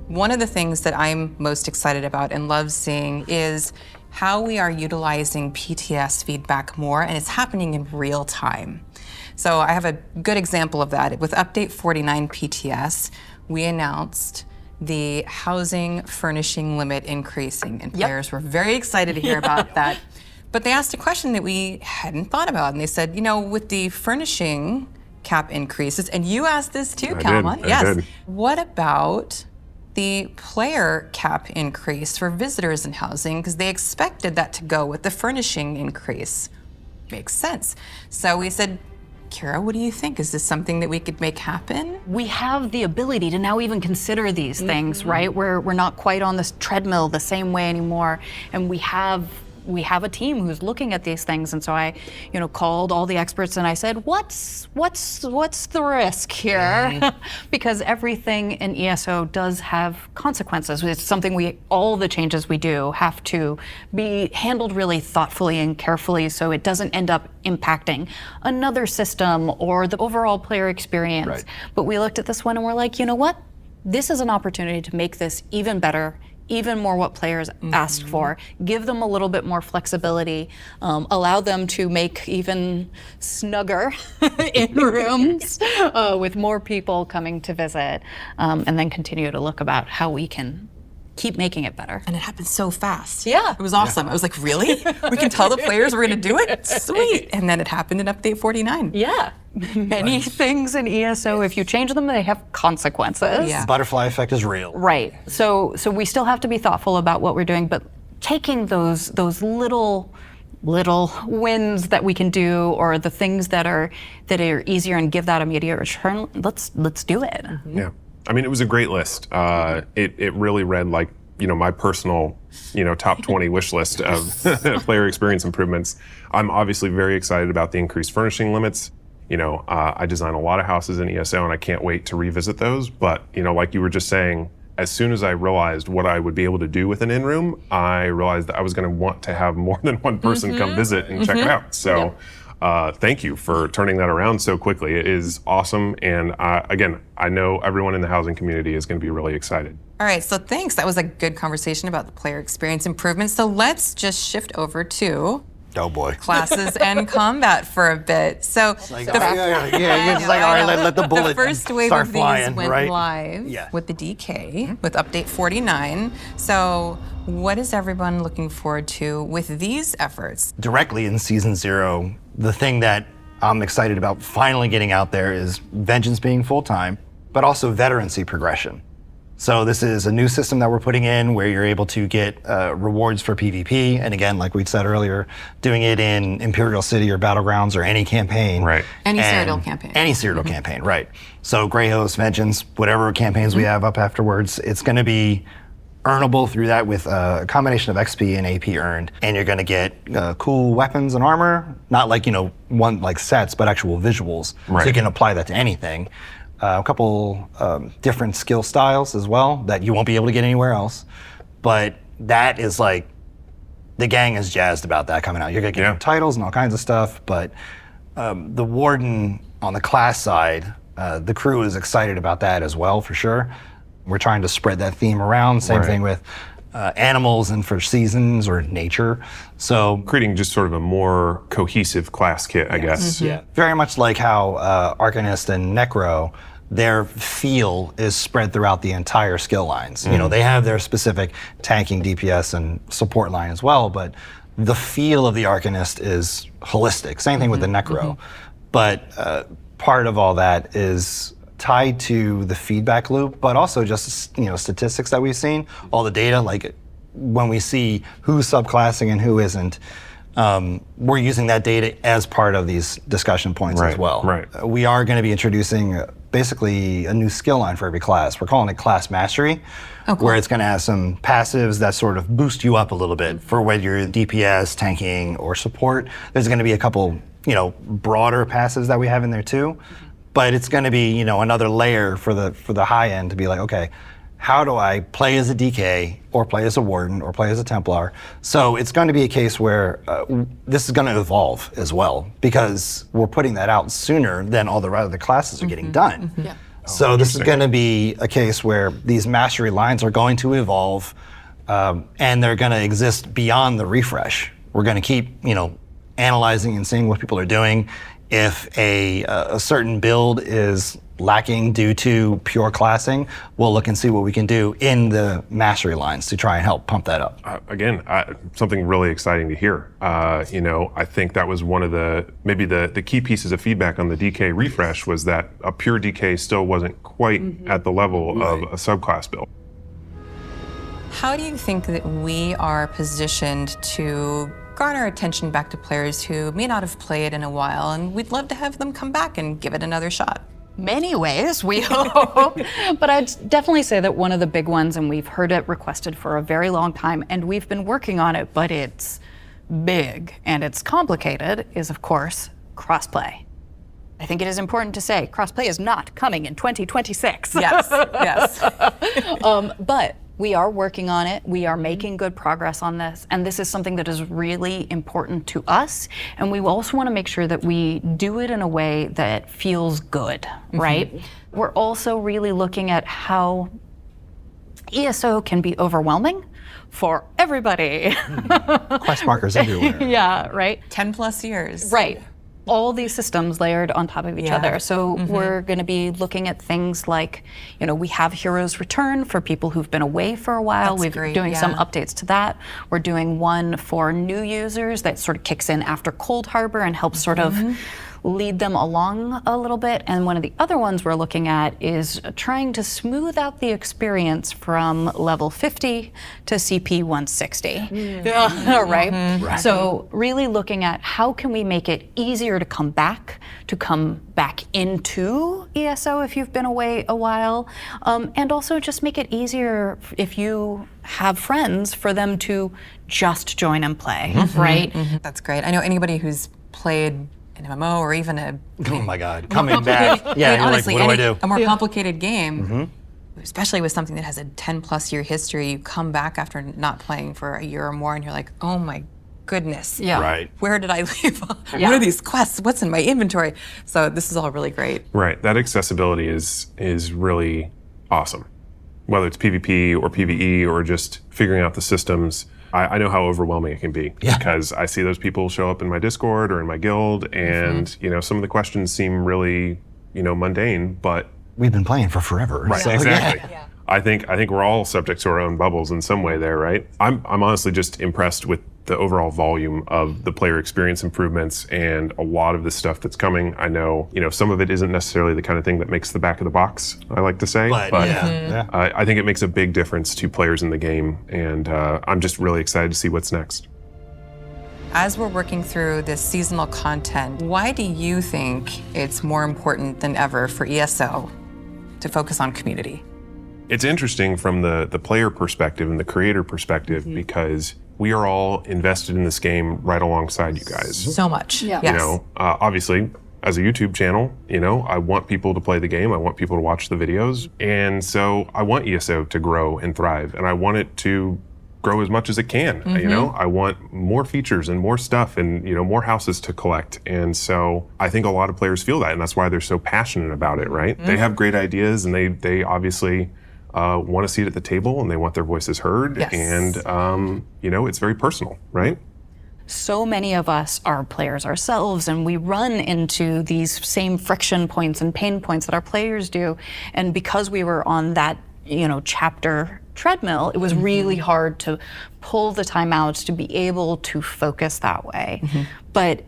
one of the things that I'm most excited about and love seeing is how we are utilizing PTS feedback more, and it's happening in real time. So I have a good example of that. With Update 49 PTS, we announced the housing furnishing limit increasing, and players were very excited to hear about that. But they asked a question that we hadn't thought about, and they said, with the furnishing cap increases, and you asked this too, Kalma. I did. What about the player cap increase for visitors in housing? Because they expected that to go with the furnishing increase. Makes sense. So we said, Kira, what do you think? Is this something that we could make happen? We have the ability to now even consider these things, right? We're not quite on this treadmill the same way anymore, and we have a team who's looking at these things. And so I, called all the experts and I said, what's the risk here? Because everything in ESO does have consequences. It's something all the changes we do have to be handled really thoughtfully and carefully so it doesn't end up impacting another system or the overall player experience. Right. But we looked at this one and we're like, you know what? This is an opportunity to make this even better, even more what players ask for, give them a little bit more flexibility, allow them to make even snugger in rooms with more people coming to visit, and then continue to look about how we can keep making it better. And it happened so fast. Yeah. It was awesome. I was like, really? We can tell the players we're going to do it? Sweet. And then it happened in Update 49. Yeah. Many things in ESO, if you change them, they have consequences. Yeah. The butterfly effect is real. Right. So we still have to be thoughtful about what we're doing, but taking those little wins that we can do, or the things that are easier and give that immediate return, let's do it. Yeah. I mean, it was a great list. It really read like, my personal, top 20 wish list of player experience improvements. I'm obviously very excited about the increased furnishing limits. I design a lot of houses in ESO and I can't wait to revisit those. But, like you were just saying, as soon as I realized what I would be able to do with an in-room, I realized that I was going to want to have more than one person come visit and check it out. So thank you for turning that around so quickly. It is awesome. And again, I know everyone in the housing community is going to be really excited. All right, so thanks. That was a good conversation about the player experience improvements. So let's just shift over to Oh boy. classes and combat for a bit. So It's like, it's like, all right, let the bullet the first wave start of these flying, went right? live with the DK, with Update 49. So what is everyone looking forward to with these efforts? Directly in Season 0, the thing that I'm excited about finally getting out there is Vengeance being full-time, but also veterancy progression. So this is a new system that we're putting in where you're able to get rewards for PvP. And again, like we said earlier, doing it in Imperial City or Battlegrounds or any campaign. Right. Any Cyrodiil campaign. Any Cyrodiil campaign, right. So Greyhost, Vengeance, whatever campaigns we have up afterwards, it's going to be earnable through that with a combination of XP and AP earned. And you're going to get cool weapons and armor, not like, one like sets, but actual visuals. Right. So you can apply that to anything. A couple different skill styles as well that you won't be able to get anywhere else. But that is like, the gang is jazzed about that coming out. You're gonna get titles and all kinds of stuff, but the Warden on the class side, the crew is excited about that as well, for sure. We're trying to spread that theme around. Same thing with animals and for seasons or nature. So creating just sort of a more cohesive class kit, I guess. Yeah, very much like how Arcanist and Necro, their feel is spread throughout the entire skill lines. They have their specific tanking, DPS, and support line as well, but the feel of the Arcanist is holistic. Same thing with the Necro. But part of all that is tied to the feedback loop, but also just statistics that we've seen, all the data, like when we see who's subclassing and who isn't, we're using that data as part of these discussion points as well. Right. We are going to be introducing basically a new skill line for every class. We're calling it Class Mastery, where it's going to have some passives that sort of boost you up a little bit for whether you're DPS, tanking, or support. There's going to be a couple, broader passives that we have in there too. But it's going to be, another layer for the high end to be like, okay, how do I play as a DK or play as a Warden or play as a Templar? So it's going to be a case where this is going to evolve as well, because we're putting that out sooner than all the other classes are getting done. Yeah. So this is going to be a case where these mastery lines are going to evolve, and they're going to exist beyond the refresh. We're going to keep, analyzing and seeing what people are doing. If a certain build is lacking due to pure classing, we'll look and see what we can do in the mastery lines to try and help pump that up. Again, something really exciting to hear. I think that was one of maybe the key pieces of feedback on the DK refresh was that a pure DK still wasn't quite at the level of a subclass build. How do you think that we are positioned to garner attention back to players who may not have played in a while, and we'd love to have them come back and give it another shot? Many ways, we hope. But I'd definitely say that one of the big ones, and we've heard it requested for a very long time, and we've been working on it, but it's big and it's complicated, is of course crossplay. I think it is important to say crossplay is not coming in 2026. Yes, yes. But we are working on it. We are making good progress on this. And this is something that is really important to us. And we also want to make sure that we do it in a way that feels good, right? We're also really looking at how ESO can be overwhelming for everybody. Quest markers everywhere. Yeah, right? 10+ years. Right. All these systems layered on top of each other. So we're going to be looking at things like, we have Heroes Return for people who've been away for a while. We're doing some updates to that. We're doing one for new users that sort of kicks in after Cold Harbor and helps sort of lead them along a little bit. And one of the other ones we're looking at is trying to smooth out the experience from level 50 to CP 160. Right? So really looking at how can we make it easier to come back into ESO if you've been away a while, and also just make it easier if you have friends for them to just join and play, right? That's great. I know anybody who's played an MMO or even oh my God, coming back. Yeah, you're honestly, like, what do I do? A more complicated game, especially with something that has a 10+ year history, you come back after not playing for a year or more and you're like, oh my goodness. Yeah. Right. Where did I leave? What are these quests? What's in my inventory? So this is all really great. Right, that accessibility is really awesome. Whether it's PvP or PvE or just figuring out the systems, I know how overwhelming it can be because I see those people show up in my Discord or in my guild, and some of the questions seem really, mundane, but we've been playing for forever. Right, so, exactly. I think we're all subject to our own bubbles in some way there, right? I'm honestly just impressed with the overall volume of the player experience improvements and a lot of the stuff that's coming. I know, some of it isn't necessarily the kind of thing that makes the back of the box, I like to say, but I think it makes a big difference to players in the game, and I'm just really excited to see what's next. As we're working through this seasonal content, why do you think it's more important than ever for ESO to focus on community? It's interesting from the player perspective and the creator perspective because we are all invested in this game right alongside you guys. So much. Yeah. Yes. Obviously, as a YouTube channel, I want people to play the game. I want people to watch the videos. And so I want ESO to grow and thrive. And I want it to grow as much as it can. I want more features and more stuff and, more houses to collect. And so I think a lot of players feel that. And that's why they're so passionate about it, right? They have great ideas and they obviously want a seat at the table and they want their voices heard. Yes. And, it's very personal, right? So many of us are players ourselves, and we run into these same friction points and pain points that our players do. And because we were on that, chapter treadmill, it was really hard to pull the time out to be able to focus that way. But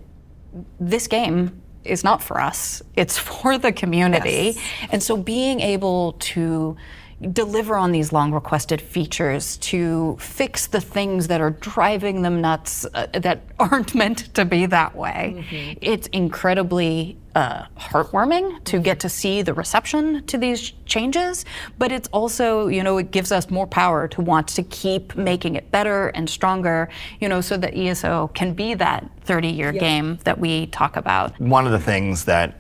this game is not for us, it's for the community. Yes. And so being able to deliver on these long requested features, to fix the things that are driving them nuts that aren't meant to be that way. It's incredibly heartwarming to get to see the reception to these changes, but it's also, it gives us more power to want to keep making it better and stronger, so that ESO can be that 30-year game that we talk about. One of the things that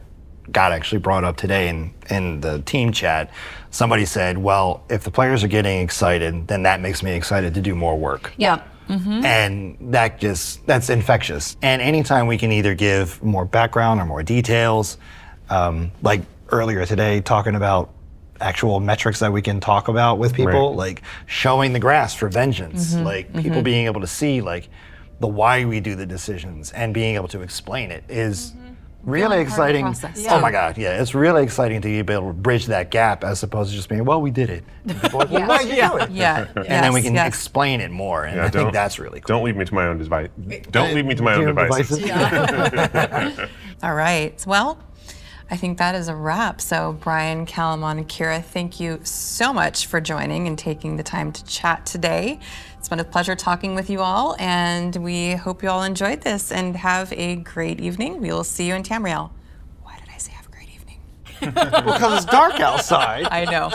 got actually brought up today in the team chat, somebody said, well, if the players are getting excited, then that makes me excited to do more work. Yeah. And that's infectious. And anytime we can either give more background or more details, like earlier today, talking about actual metrics that we can talk about with people, like showing the graphs for vengeance, like people being able to see like the why we do the decisions and being able to explain it is really exciting. Oh my God, it's really exciting to be able to bridge that gap as opposed to just being, well, we did it. And people are like, well, why did you do it? And then we can explain it more, and I think that's really cool. Don't leave me to my own device. Don't leave me to my own devices. All right, well, I think that is a wrap. So Brian, Calamon, and Kira, thank you so much for joining and taking the time to chat today. It's been a pleasure talking with you all, and we hope you all enjoyed this and have a great evening. We will see you in Tamriel. Why did I say have a great evening? Because it's dark outside. I know.